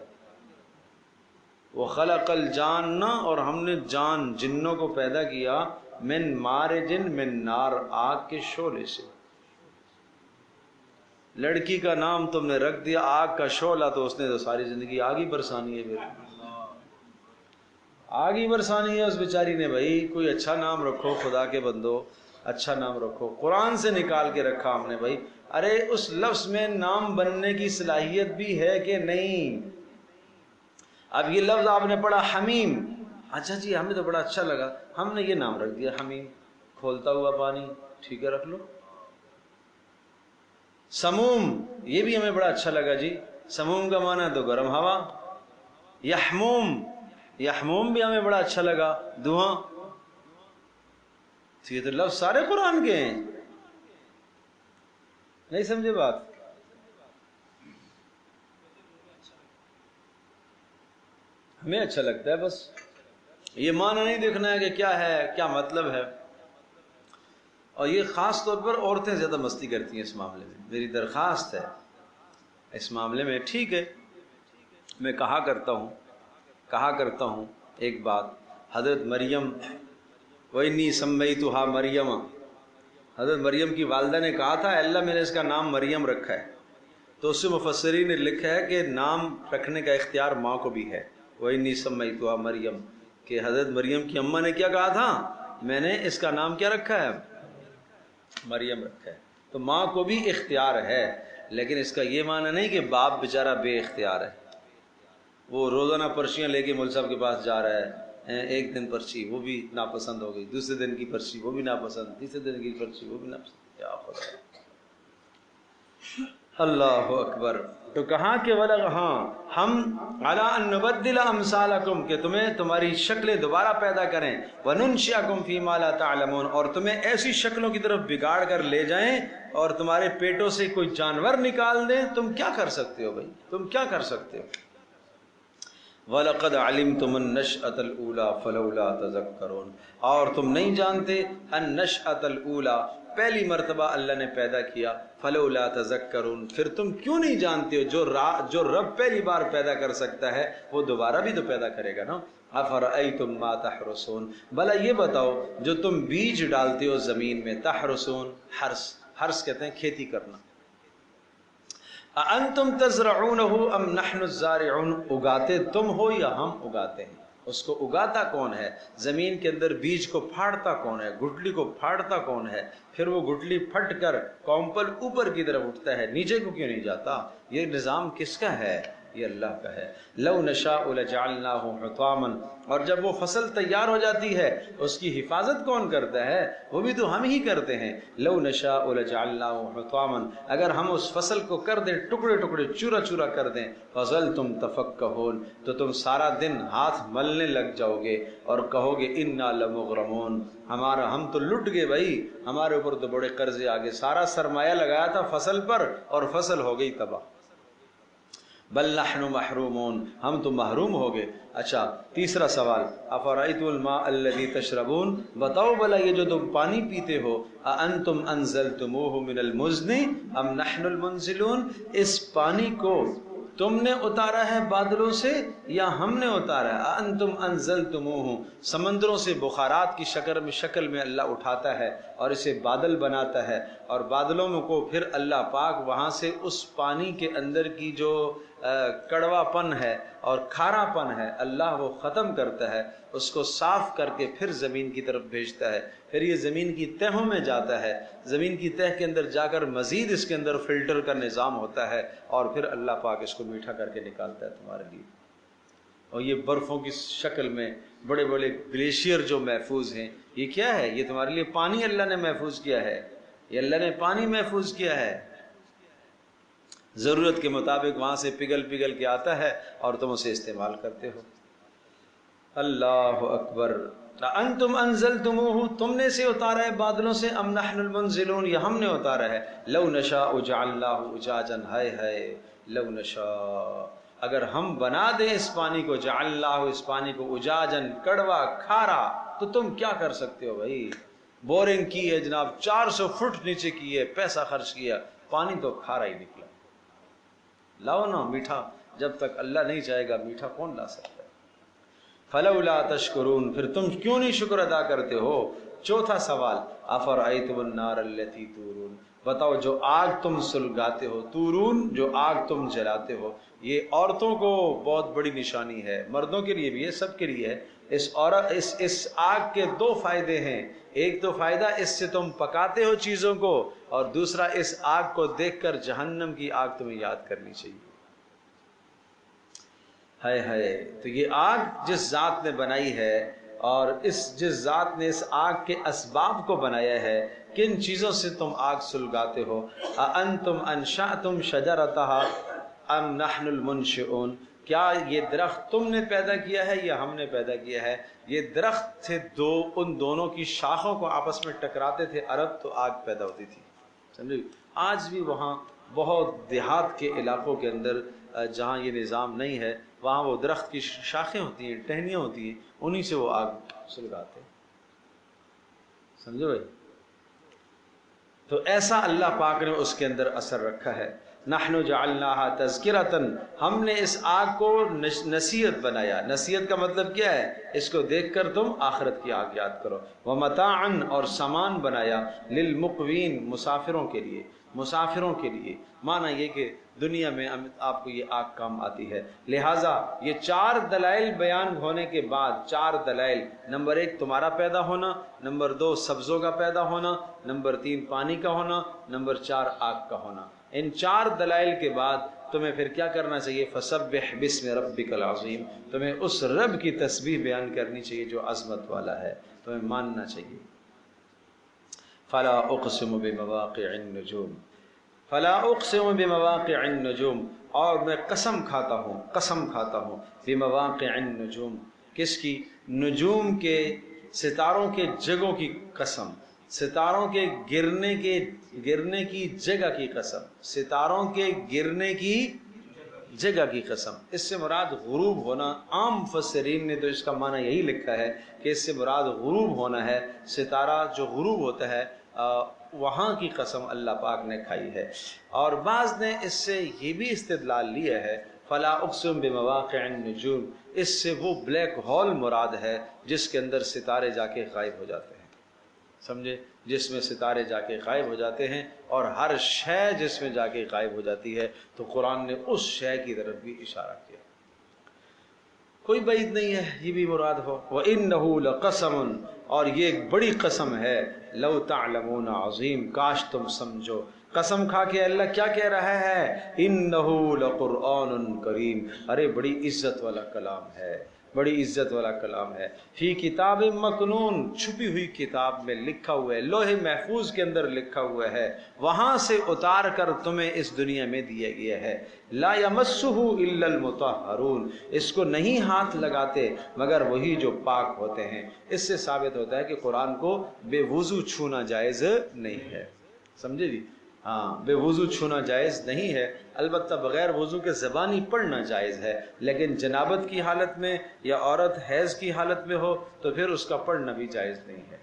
وَخَلَقَ الْجَانَّ، اور ہم نے جان جنوں کو پیدا کیا، من مارجن من نار، آگ کے شعلے سے۔ لڑکی کا نام تم نے رکھ دیا آگ کا شعلہ، تو اس نے تو ساری زندگی آگ ہی برسانی ہے، پھر آگ ہی برسانی ہے اس بیچاری نے۔ بھائی کوئی اچھا نام رکھو، خدا کے بندو اچھا نام رکھو، قرآن سے نکال کے رکھا ہم نے بھائی۔ ارے اس لفظ میں نام بننے کی صلاحیت بھی ہے کہ نہیں؟ اب یہ لفظ آپ نے پڑھا حمیم، اچھا جی ہمیں تو بڑا اچھا لگا، ہم نے یہ نام رکھ دیا حمیم، کھولتا ہوا پانی، ٹھیک ہے رکھ لو۔ سموم، یہ بھی ہمیں بڑا اچھا لگا جی، سموم کا معنی تو گرم ہوا۔ یحموم، یحموم بھی ہمیں بڑا اچھا لگا، دھواں۔ تو یہ تو لفظ سارے قرآن کے ہیں، نہیں سمجھے بات؟ ہمیں اچھا لگتا ہے، بس یہ معنی نہیں دیکھنا ہے کہ کیا ہے، کیا مطلب ہے۔ اور یہ خاص طور پر عورتیں زیادہ مستی کرتی ہیں اس معاملے میں، میری درخواست ہے اس معاملے میں، ٹھیک ہے میں کہا کرتا ہوں ایک بات، حضرت مریم، وَإِنِّي سَمَّيْتُهَا مریم، حضرت مریم کی والدہ نے کہا تھا اللہ میں نے اس کا نام مریم رکھا ہے، تو اس سے مفسرین نے لکھا ہے کہ نام رکھنے کا اختیار ماں کو بھی ہے، وَإِنِّي سَمَّيْتُهَا مریم، کہ حضرت مریم کی اماں نے کیا کہا تھا؟ میں نے اس کا نام کیا رکھا ہے؟ مریم رکھا ہے۔ تو ماں کو بھی اختیار ہے، لیکن اس کا یہ معنی نہیں کہ باپ بیچارہ بے اختیار ہے، وہ روزانہ پرچیاں لے کے مول صاحب کے پاس جا رہا ہے، ایک دن پرچی وہ بھی ناپسند ہو گئی، دوسرے دن کی پرچی وہ بھی ناپسند، تیسرے دن کی پرچی وہ بھی ناپسند، کیا خدا، اللہ اکبر۔ تو کہاں کہ ہم علی ان نبدل امثالکم، کہ تمہیں تمہاری شکلیں دوبارہ پیدا کریں، وننشئکم فیما لا تعلمون، اور تمہیں ایسی شکلوں کی طرف بگاڑ کر لے جائیں اور تمہارے پیٹوں سے کوئی جانور نکال دیں، تم کیا کر سکتے ہو بھائی، تم کیا کر سکتے ہو؟ وَلَقَدْ عَلِمْتُمُ النَّشْأَةَ الْأُولَى فَلَوْلَا تَذَكَّرُونَ، اور تم نہیں جانتے النَّشْأَةَ الْأُولَى، پہلی مرتبہ اللہ نے پیدا کیا، فَلَوْلَا تَذَكَّرُونَ، پھر تم کیوں نہیں جانتے ہو؟ جو رب پہلی بار پیدا کر سکتا ہے وہ دوبارہ بھی تو پیدا کرے گا نا۔ أَفَرَأَيْتُم مَّا تَحْرُثُونَ، بھلا یہ بتاؤ جو تم بیج ڈالتے ہو زمین میں، تحرسون، حرس کہتے ہیں کھیتی کرنا، أَأَنتُمْ تَزْرَعُونَهُ أَمْ نَحْنُ الزَّارِعُونَ، اگاتے تم ہو یا ہم اگاتے ہیں؟ اس کو اگاتا کون ہے؟ زمین کے اندر بیج کو پھاڑتا کون ہے؟ گٹلی کو پھاڑتا کون ہے؟ پھر وہ گٹلی پھٹ کر کومپل اوپر کی طرف اٹھتا ہے، نیچے کو کیوں نہیں جاتا؟ یہ نظام کس کا ہے؟ یہ اللہ کا ہے۔ لو نشاء لجعلناہ حطاما، اور جب وہ فصل تیار ہو جاتی ہے اس کی حفاظت کون کرتا ہے؟ وہ بھی تو ہم ہی کرتے ہیں۔ لو نشاء لجعلناہ حطاما، اگر ہم اس فصل کو کر دیں ٹکڑے ٹکڑے، چورا چورا کر دیں، فظلتم تفکہون، تو تم سارا دن ہاتھ ملنے لگ جاؤ گے اور کہو گے انا لمغرمون، ہم تو لٹ گئے بھائی، ہمارے اوپر تو بڑے قرضے آگے، سارا سرمایہ لگایا تھا فصل پر اور فصل ہو گئی تباہ۔ بل نحن محرومون، ہم تو محروم ہو گئے۔ اچھا تیسرا سوال، افرأیتم الماء الذی تشربون، بتاؤ بھلا یہ جو تم پانی پیتے ہو، اانتم انزلتموہ من المزن ام نحن المنزلون، اس پانی کو تم نے اتارا ہے بادلوں سے یا ہم نے اتارا ہے؟ انتم انزلتموہ، سمندروں سے بخارات کی شکل میں اللہ اٹھاتا ہے اور اسے بادل بناتا ہے، اور بادلوں میں کو پھر اللہ پاک وہاں سے اس پانی کے اندر کی جو کڑوا پن ہے اور کھارا پن ہے اللہ وہ ختم کرتا ہے، اس کو صاف کر کے پھر زمین کی طرف بھیجتا ہے، پھر یہ زمین کی تہوں میں جاتا ہے، زمین کی تہ کے اندر جا کر مزید اس کے اندر فلٹر کا نظام ہوتا ہے، اور پھر اللہ پاک اس کو میٹھا کر کے نکالتا ہے تمہارے لیے۔ اور یہ برفوں کی شکل میں بڑے بڑے گلیشیئر جو محفوظ ہیں، یہ کیا ہے؟ یہ تمہارے لیے پانی اللہ نے محفوظ کیا ہے، یہ اللہ نے پانی محفوظ کیا ہے، ضرورت کے مطابق وہاں سے پگھل کے آتا ہے اور تم اسے استعمال کرتے ہو۔ اللہ اکبر۔ انتم انزلتموہ، تم نے سے اتارا ہے بادلوں سے، ام نحن المنزلون، یا ہم نے اتارا ہے، لو نشاء جعلناہ اجاجا، ہائے ہائے لو نشاء، اگر ہم بنا دیں اس پانی کو، جعلناہ، اس پانی کو، اجاجن، کڑوا کھارا، تو تم کیا کر سکتے ہو بھائی؟ بورنگ کی ہے جناب، 400 فٹ نیچے کی ہے، پیسہ خرچ کیا، پانی تو کھارا ہی نکلا۔ لاؤ نا میٹھا، جب تک اللہ نہیں چاہے گا میٹھا کون لا سکتا ہے؟ فلولا تشکرون، پھر تم کیوں نہیں شکر ادا کرتے ہو؟ چوتھا سوال، افرأیتم النار التی تورون، بتاؤ جو آگ تم سلگاتے ہو، تورون جو آگ تم جلاتے ہو، یہ عورتوں کو بہت بڑی نشانی ہے، مردوں کے لیے بھی ہے، سب کے لیے ہے۔ اس آگ کے دو فائدے ہیں، ایک تو فائدہ اس سے تم پکاتے ہو چیزوں کو، اور دوسرا اس آگ کو دیکھ کر جہنم کی آگ تمہیں یاد کرنی چاہیے۔ ہائے ہائے، تو یہ آگ جس ذات نے بنائی ہے، اور جس ذات نے اس آگ کے اسباب کو بنایا ہے، کن چیزوں سے تم آگ سلگاتے ہو؟ اَأَنتُمْ أَنشَأْتُمْ شَجَرَتَهَا أَمْ نَحْنُ الْمُنشِئُونَ، کیا یہ درخت تم نے پیدا کیا ہے یا ہم نے پیدا کیا ہے؟ یہ درخت تھے دو، ان دونوں کی شاخوں کو آپس میں ٹکراتے تھے عرب، تو آگ پیدا ہوتی تھی، سمجھے؟ آج بھی وہاں بہت دیہات کے علاقوں کے اندر جہاں یہ نظام نہیں ہے، وہاں وہ درخت کی شاخیں ہوتی ہیں، ٹہنیاں ہوتی ہیں، انہی سے وہ آگ سلگاتے ہیں، سمجھو بھائی؟ تو ایسا اللہ پاک نے اس کے اندر اثر رکھا ہے۔ نحن جعلناہا تذکرۃ، ہم نے اس آگ کو نصیحت بنایا۔ نصیحت کا مطلب کیا ہے؟ اس کو دیکھ کر تم آخرت کی آگ یاد کرو۔ ومتاعا، اور سامان بنایا، للمقوین، مسافروں کے لیے، مسافروں کے لیے، معنی یہ کہ دنیا میں آپ کو یہ آگ کام آتی ہے۔ لہٰذا یہ 4 دلائل بیان ہونے کے بعد، 4 دلائل، نمبر 1 تمہارا پیدا ہونا، نمبر 2 سبزوں کا پیدا ہونا، نمبر 3 پانی کا ہونا، نمبر 4 آگ کا ہونا۔ ان 4 دلائل کے بعد تمہیں پھر کیا کرنا چاہیے؟ فسبح باسم ربک العظیم، تمہیں اس رب کی تسبیح بیان کرنی چاہیے جو عظمت والا ہے، تمہیں ماننا چاہیے۔ فلا اقسم بمواقع النجوم، فلا اقسم بمواقع النجوم، اور میں قسم کھاتا ہوں بمواقع النجوم، کس کی؟ نجوم کے، ستاروں کے جگہوں کی قسم، ستاروں کے گرنے کی جگہ کی قسم، ستاروں کے گرنے کی جگہ کی قسم۔ اس سے مراد غروب ہونا، عام مفسرین نے تو اس کا معنی یہی لکھا ہے کہ اس سے مراد غروب ہونا ہے، ستارہ جو غروب ہوتا ہے وہاں کی قسم اللہ پاک نے کھائی ہے۔ اور بعض نے اس سے یہ بھی استدلال لیا ہے، فلا اقسم بمواقع النجوم، اس سے وہ بلیک ہول مراد ہے جس کے اندر ستارے جا کے غائب ہو جاتے ہیں، سمجھے؟ جس میں ستارے جا کے غائب ہو جاتے ہیں، اور ہر شے جس میں جا کے غائب ہو جاتی ہے، تو قرآن نے اس شے کی طرف بھی اشارہ کیا۔ کوئی بعید نہیں ہے یہ بھی مراد ہو۔ وَإِنَّهُ لَقَسَمٌ، اور یہ ایک بڑی قسم ہے، لَوْ تَعْلَمُونَ عظیم، کاش تم سمجھو۔ قسم کھا کے اللہ کیا کہہ رہا ہے؟ إِنَّهُ لَقُرْآنٌ کریم، ارے بڑی عزت والا کلام ہے، بڑی عزت والا کلام ہے۔ فی کتاب مکنون، چھپی ہوئی کتاب میں لکھا ہوا ہے، لوح محفوظ کے اندر لکھا ہوا ہے، وہاں سے اتار کر تمہیں اس دنیا میں دیا گیا ہے۔ لا یمسہ الا المطہرون، اس کو نہیں ہاتھ لگاتے مگر وہی جو پاک ہوتے ہیں۔ اس سے ثابت ہوتا ہے کہ قرآن کو بے وضو چھونا جائز نہیں ہے، سمجھے جی؟ ہاں، بے وضو چھونا جائز نہیں ہے، البتہ بغیر وضو کے زبانی پڑھنا جائز ہے، لیکن جنابت کی حالت میں یا عورت حیض کی حالت میں ہو تو پھر اس کا پڑھنا بھی جائز نہیں ہے۔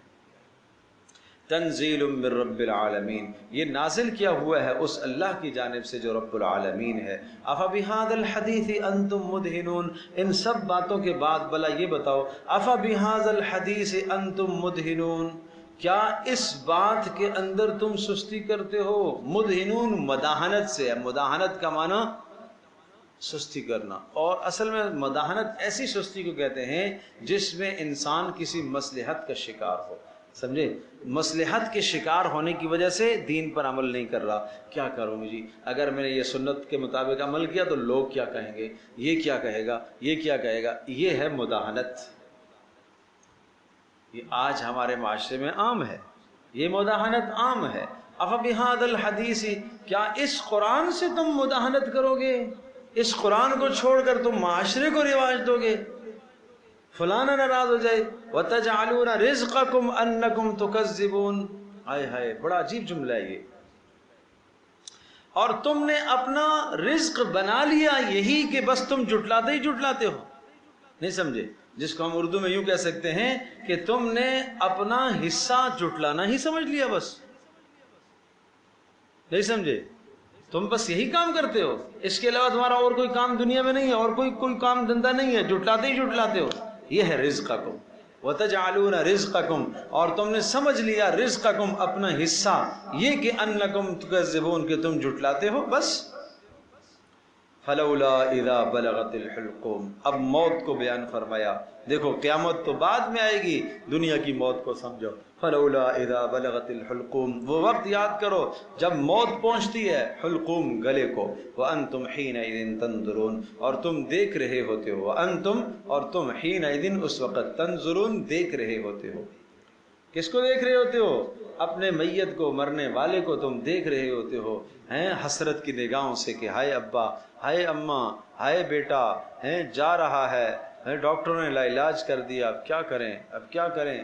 تنزیل من رب العالمین، یہ نازل کیا ہوا ہے اس اللہ کی جانب سے جو رب العالمین ہے۔ افبہذا الحدیث انتم مدہنون، ان سب باتوں کے بعد بلا یہ بتاؤ، افبہذا الحدیث انتم مدہنون، کیا اس بات کے اندر تم سستی کرتے ہو؟ مدہنون مداحنت سے ہے، مداحنت کا معنی سستی کرنا، اور اصل میں مداحنت ایسی سستی کو کہتے ہیں جس میں انسان کسی مصلحت کا شکار ہو، سمجھے؟ مصلحت کے شکار ہونے کی وجہ سے دین پر عمل نہیں کر رہا، کیا کروں جی، اگر میں نے یہ سنت کے مطابق عمل کیا تو لوگ کیا کہیں گے، یہ کیا کہے گا، یہ کیا کہے گا، یہ ہے مداحنت۔ یہ آج ہمارے معاشرے میں عام ہے، یہ مداحنت عام ہے۔ افبہذا الحدیث، کیا اس قرآن سے تم مداحنت کرو گے؟ اس قرآن کو چھوڑ کر تم معاشرے کو رواج دو گے؟ فلانا ناراض ہو جائے، وَتَجْعَلُونَ رِزْقَكُمْ أَنَّكُمْ تُكَذِّبُونَ، ہائے ہائے بڑا عجیب جملہ ہے یہ، اور تم نے اپنا رزق بنا لیا یہی کہ بس تم جھٹلاتے ہی جھٹلاتے ہو، نہیں سمجھے؟ جس کو ہم اردو میں یوں کہہ سکتے ہیں کہ تم نے اپنا حصہ جھٹلانا ہی سمجھ لیا، بس نہیں سمجھے؟ تم بس یہی کام کرتے ہو، اس کے علاوہ تمہارا اور کوئی کام دنیا میں نہیں ہے، اور کوئی کام دھندا نہیں ہے، جھٹلاتے ہی جھٹلاتے ہو۔ یہ ہے رزقکم، وتجعلون رزقکم، اور تم نے سمجھ لیا رزقکم اپنا حصہ، یہ کہ انکم تکذبون کہ تم جھٹلاتے ہو، بس۔ فلولا اذا بلغت الحلقوم، اب موت کو بیان فرمایا، دیکھو قیامت تو بعد میں آئے گی، دنیا کی موت کو سمجھو۔ فلولا اذا بلغت الحلقوم، وہ وقت یاد کرو جب موت پہنچتی ہے حلقوم گلے کو، وانتم حینئذ تنظرون، اور تم دیکھ رہے ہوتے ہو، وانتم اور تم حینئذ اس وقت تنظرون دیکھ رہے ہوتے ہو۔ کس کو دیکھ رہے ہوتے ہو؟ اپنے میت کو، مرنے والے کو تم دیکھ رہے ہوتے ہو، ہیں حسرت کی نگاہوں سے کہ ہائے ابا، ہائے اماں، ہائے بیٹا، ہیں جا رہا ہے، ڈاکٹروں نے لا علاج کر دیا، اب کیا کریں، اب کیا کریں۔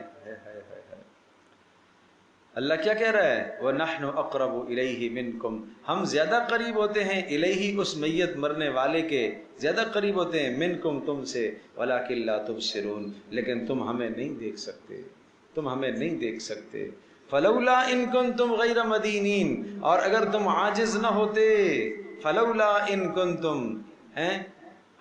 اللہ کیا کہہ رہا ہے؟ وَنَحْنُ أَقْرَبُ إِلَيْهِ مِنْكُمْ، ہم زیادہ قریب ہوتے ہیں، الیہ اس میت مرنے والے کے زیادہ قریب ہوتے ہیں، منکم تم سے، وَلَكِنْ لَا تُبْصِرُونَ لیکن تم ہمیں نہیں دیکھ سکتے، تم ہمیں نہیں دیکھ سکتے۔ فلولا ان کنتم غیر مدینین، اور اگر تم عاجز نہ ہوتے، فلولا ان کنتم،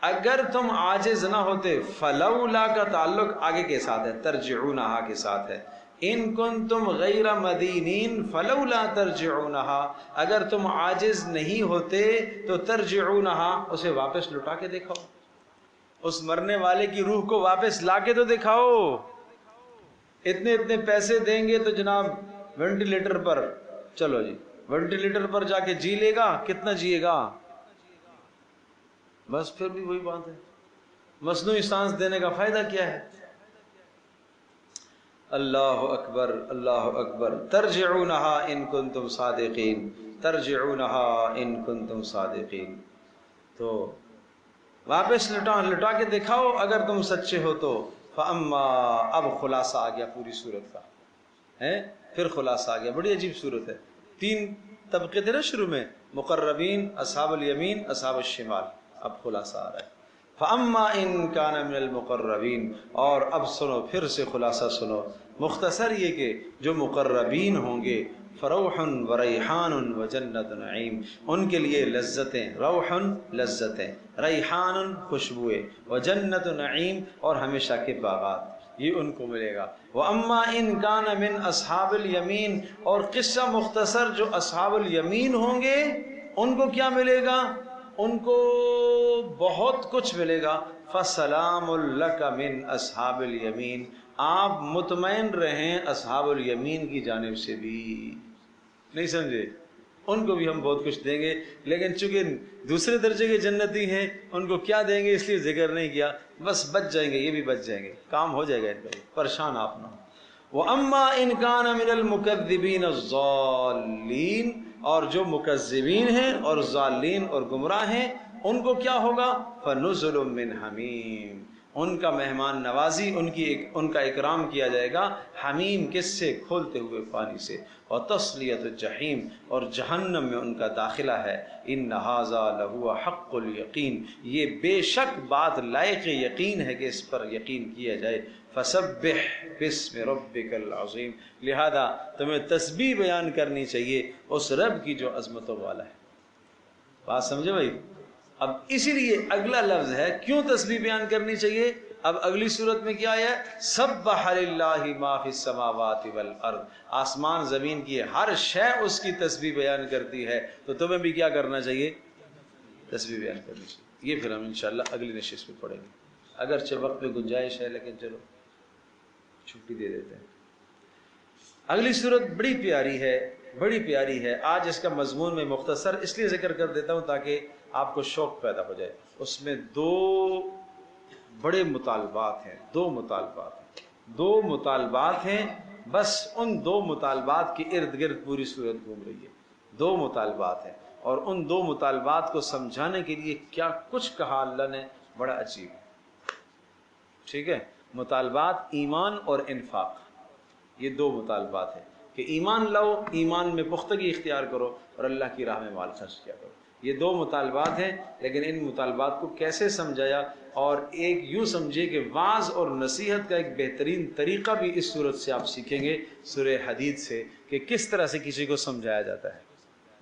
اگر تم عاجز نہ ہوتے، فلولا کا تعلق آگے کے ساتھ ہے، ترجعونہا کے ساتھ ہے، ان کنتم غیر مدینین فلولا ترجعونہا، اگر تم عاجز نہیں ہوتے تو ترجعونہا، اسے واپس لٹا کے دکھاؤ، اس مرنے والے کی روح کو واپس لا کے تو دکھاؤ۔ اتنے پیسے دیں گے تو جناب وینٹیلیٹر پر، چلو جی وینٹیلیٹر پر جا کے جی لے گا، کتنا جیے گا؟ بس پھر بھی وہی بات ہے، مصنوعی سانس دینے کا فائدہ کیا ہے؟ اللہ اکبر، اللہ اکبر۔ ترجعونہا ان کنتم صادقین، ترجعونہا ان کنتم صادقین، تو واپس لٹا کے دکھاؤ اگر تم سچے ہو تو۔ فَأَمَّا، اب خلاصہ آ گیا پوری صورت کا، پھر خلاصہ آ گیا، بڑی عجیب صورت ہے۔ 3 طبقے تھے نا شروع میں، مقربین، اصحاب الیمین، اصحاب الشمال، اب خلاصہ آ رہا ہے۔ فَأَمَّا إِن كَانَ مِنَ الْمُقَرَّبِينَ، اور اب سنو، پھر سے خلاصہ سنو، مختصر یہ کہ جو مقربین ہوں گے، فروح وریحان وجنت نعیم، ان کے لیے لذتیں، روح لذتیں، ریحان خوشبوئیں، وجنت نعیم اور ہمیشہ کے باغات، یہ ان کو ملے گا۔ وَأَمَّا إِن كَانَ مِنْ أَصْحَابِ الْيَمِينَ، اور قصہ مختصر جو اصحاب الیمین ہوں گے ان کو کیا ملے گا؟ ان کو بہت کچھ ملے گا۔ فَسَلَامٌ لَكَ مِنْ أَصْحَابِ الْيَمِينَ، آپ مطمئن رہیں اصحاب الیمین کی جانب سے بھی، نہیں سمجھے؟ ان کو بھی ہم بہت کچھ دیں گے، لیکن چونکہ دوسرے درجے کے جنتی ہیں ان کو کیا دیں گے اس لیے ذکر نہیں کیا، بس بچ جائیں گے، یہ بھی بچ جائیں گے، کام ہو جائے گا ان کا، پریشان آپ نہ ہو۔ وَأَمَّا إِن كَانَ مِنَ الْمُكَذِّبِينَ الضَّالِّينَ، اور جو مکذبین ہیں اور ضالین اور گمراہ ہیں ان کو کیا ہوگا؟ فَنُزُلٌ مِّنْ حَمِيمٍ، ان کا مہمان نوازی، ان کا اکرام کیا جائے گا حمیم کس سے؟ کھولتے ہوئے پانی سے، اور تسلیۃ الجحیم، اور جہنم میں ان کا داخلہ ہے۔ ان ھذا لہو حق الیقین، یہ بے شک بات لائق یقین ہے کہ اس پر یقین کیا جائے۔ فسبح باسم ربک العظیم، لہذا تمہیں تسبیح بیان کرنی چاہیے اس رب کی جو عظمتوں والا ہے۔ بات سمجھے بھائی؟ اب اسی لیے اگلا لفظ ہے کیوں تسبیح بیان کرنی چاہیے۔ اب اگلی صورت میں کیا ہے؟ سبح للہ ما فی السماوات والارض، آسمان زمین کی ہر شے اس کی تسبیح بیان کرتی ہے، تو تمہیں بھی کیا کرنا چاہیے؟ تسبیح بیان کرنی چاہیے۔ یہ پھر ہم انشاءاللہ اگلی نشست میں پڑھیں گے، اگرچہ وقت میں گنجائش ہے لیکن چلو چھٹی دے دیتے ہیں۔ اگلی صورت بڑی پیاری ہے، بڑی پیاری ہے۔ آج اس کا مضمون میں مختصر اس لیے ذکر کر دیتا ہوں تاکہ آپ کو شوق پیدا ہو جائے۔ اس میں دو بڑے مطالبات ہیں، دو مطالبات ہیں، بس ان دو مطالبات کے ارد گرد پوری صورت گھوم رہی ہے۔ دو مطالبات ہیں، اور ان دو مطالبات کو سمجھانے کے لیے کیا کچھ کہا اللہ نے، بڑا عجیب ہے۔ ٹھیک ہے، مطالبات ایمان اور انفاق، یہ دو مطالبات ہیں کہ ایمان لاؤ، ایمان میں پختگی اختیار کرو، اور اللہ کی راہ میں مال خرچ کیا کرو۔ یہ دو مطالبات ہیں، لیکن ان مطالبات کو کیسے سمجھایا، اور ایک یوں سمجھے کہ وعظ اور نصیحت کا ایک بہترین طریقہ بھی اس صورت سے آپ سیکھیں گے، سورہ حدید سے، کہ کس طرح سے کسی کو سمجھایا جاتا ہے،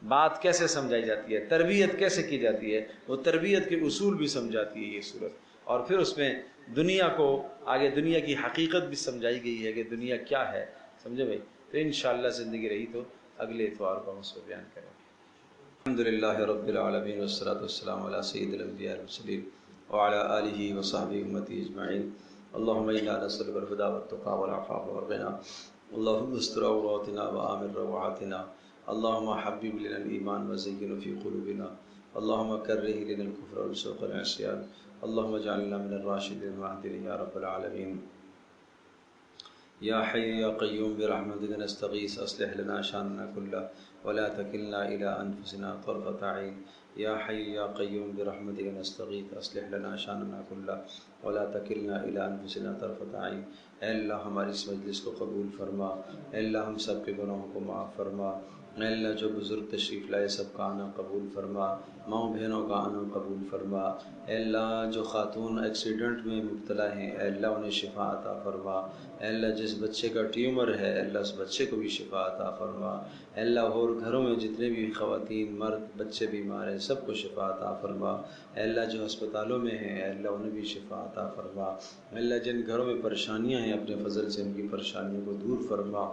بات کیسے سمجھائی جاتی ہے، تربیت کیسے کی جاتی ہے، وہ تربیت کے اصول بھی سمجھاتی ہے یہ صورت، اور پھر اس میں دنیا کو آگے دنیا کی حقیقت بھی سمجھائی گئی ہے کہ دنیا کیا ہے، سمجھے بھائی؟ تو انشاءاللہ زندگی رہی تو اگلے اتوار کو ہم اس کو بیان کریں گے۔ الحمدللہ رب العالمین والصلاة والسلام علی سید الانبیاء والمرسلین وعلی آلہ وصحبہ امتی اجمعین۔ اللہم انا نسألک الہدی والتقی والعفاف والغنی، اللہم استر عوراتنا وآمن روعاتنا، اللہم حبب لنا الایمان وزینہ فی قلوبنا، اللہم کرہ لنا الکفر والفسوق والعصیان، اللہم اجعلنا من الراشدین واہدنا یا رب العالمین۔ یا حی یا قیوم برحمتک نستغیث اصلح لنا شاننا کلہ ولا تکلنا الی انفسنا طرفۃ عین۔ یا حی یا قیوم برحمتک نستغیث اصلح لنا شاننا کلہ ولا تکلنا الی انفسنا طرفۃ عین۔ اے اللہ ہماری اس مجلس کو قبول فرما، اے اللہ ہم سب کے گناہوں کو معاف فرما، اے اللہ جو بزرگ تشریف لائے سب کا آنا قبول فرما، ماؤں بہنوں کا آنا قبول فرما، اے اللہ جو خاتون ایکسیڈنٹ میں مبتلا ہیں اے اللہ انہیں شفا عطا فرما، اے اللہ جس بچے کا ٹیومر ہے اے اللہ اس بچے کو بھی شفا عطا فرما، اے اللہ اور گھروں میں جتنے بھی خواتین مرد بچے بیمار ہیں سب کو شفا عطا فرما، اے اللہ جو ہسپتالوں میں ہیں اے اللہ انہیں بھی شفا عطا فرما، اے اللہ جن گھروں میں پریشانیاں ہیں اپنے فضل سے ان کی پریشانیوں کو دور فرما،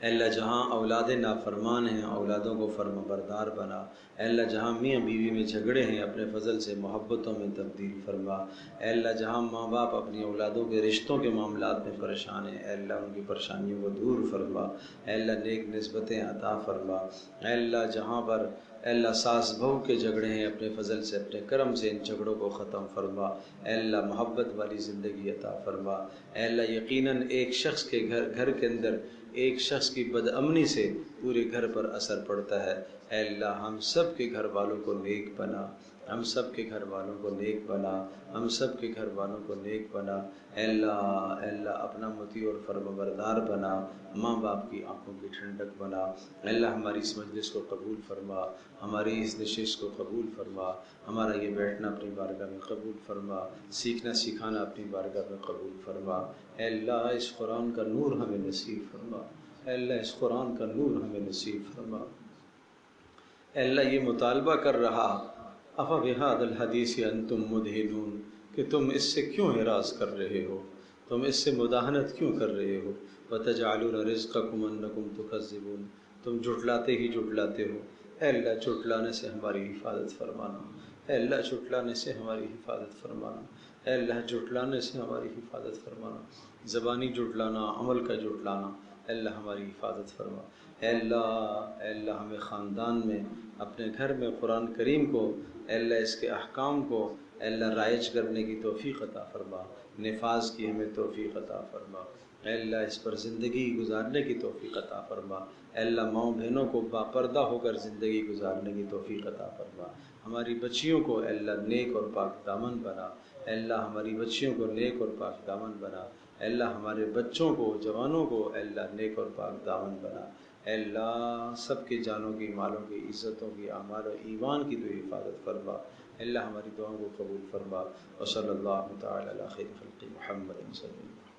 اے اللہ جہاں اولاد نافرمان ہیں اولادوں کو فرما بردار بنا، اے اللہ جہاں میاں بیوی میں جھگڑے ہیں اپنے فضل سے محبتوں میں تبدیل فرما، اے اللہ جہاں ماں باپ اپنی اولادوں کے رشتوں کے معاملات میں پریشان ہیں اے اللہ ان کی پریشانیوں کو دور فرما، اے اللہ نیک نسبتیں عطا فرما، اے اللہ جہاں پر اے اللہ ساس بہو کے جھگڑے ہیں اپنے فضل سے اپنے کرم سے ان جھگڑوں کو ختم فرما، اے اللہ محبت والی زندگی عطا فرما، اے اللہ یقیناً ایک شخص کے گھر کے اندر ایک شخص کی بدامنی سے پورے گھر پر اثر پڑتا ہے، اے اللہ ہم سب کے گھر والوں کو نیک بنا، ہم سب کے گھر والوں کو نیک بنا، ہم سب کے گھر والوں کو نیک بنا، اے اللہ اپنا مطیع اور فرما بردار بنا، ماں باپ کی آنکھوں کی ٹھنڈک بنا، اے اللہ ہماری اس مجلس کو قبول فرما، ہماری اس نشست کو قبول فرما، ہمارا یہ بیٹھنا اپنی بارگاہ میں قبول فرما، سیکھنا سکھانا اپنی بارگاہ میں قبول فرما، اے اللہ اس قرآن کا نور ہمیں نصیب فرما، اے اللہ اس قرآن کا نور ہمیں نصیب فرما، اے اللہ یہ مطالبہ کر رہا افبہذا الحدیث انتم مدہنون کہ تم اس سے کیوں اعراض کر رہے ہو، تم اس سے مداہنت کیوں کر رہے ہو، وتجعلون رزقکم انکم تکذبون، تم جھٹلاتے ہی جھٹلاتے ہو، اے اللہ جھٹلانے سے ہماری حفاظت فرمانا، اے اللہ جھٹلانے سے ہماری حفاظت فرمانا، اے اللہ جھٹلانے سے ہماری حفاظت فرمانا، زبانی جھٹلانا عمل کا جھٹلانا اے اللہ ہماری حفاظت فرما، اے اللہ ہمیں خاندان میں اپنے گھر میں قرآن کریم کو اے اللہ اس کے احکام کو اے اللہ رائج کرنے کی توفیق عطا فرما، نفاذ کی ہمیں توفیق عطا فرما، اے اللہ اس پر زندگی گزارنے کی توفیق عطا فرما، اے اللہ ماؤں بہنوں کو باپردہ ہو کر زندگی گزارنے کی توفیق عطا فرما، ہماری بچیوں کو اے اللہ نیک اور پاک دامن بنا، اے اللہ ہماری بچیوں کو نیک اور پاک دامن بنا، اے اللہ ہمارے بچوں کو، جوانوں کو اے اللہ نیک اور پاک دامن بنا، اے اللہ سب کے جانوں کی، مالوں کی، عزتوں کی، اعمال و ایمان کی تو حفاظت فرما، اے اللہ ہماری دعاؤں کو قبول فرما، وصلی اللہ تعالی علی خیر خلق محمد صلی اللہ علیہ وسلم۔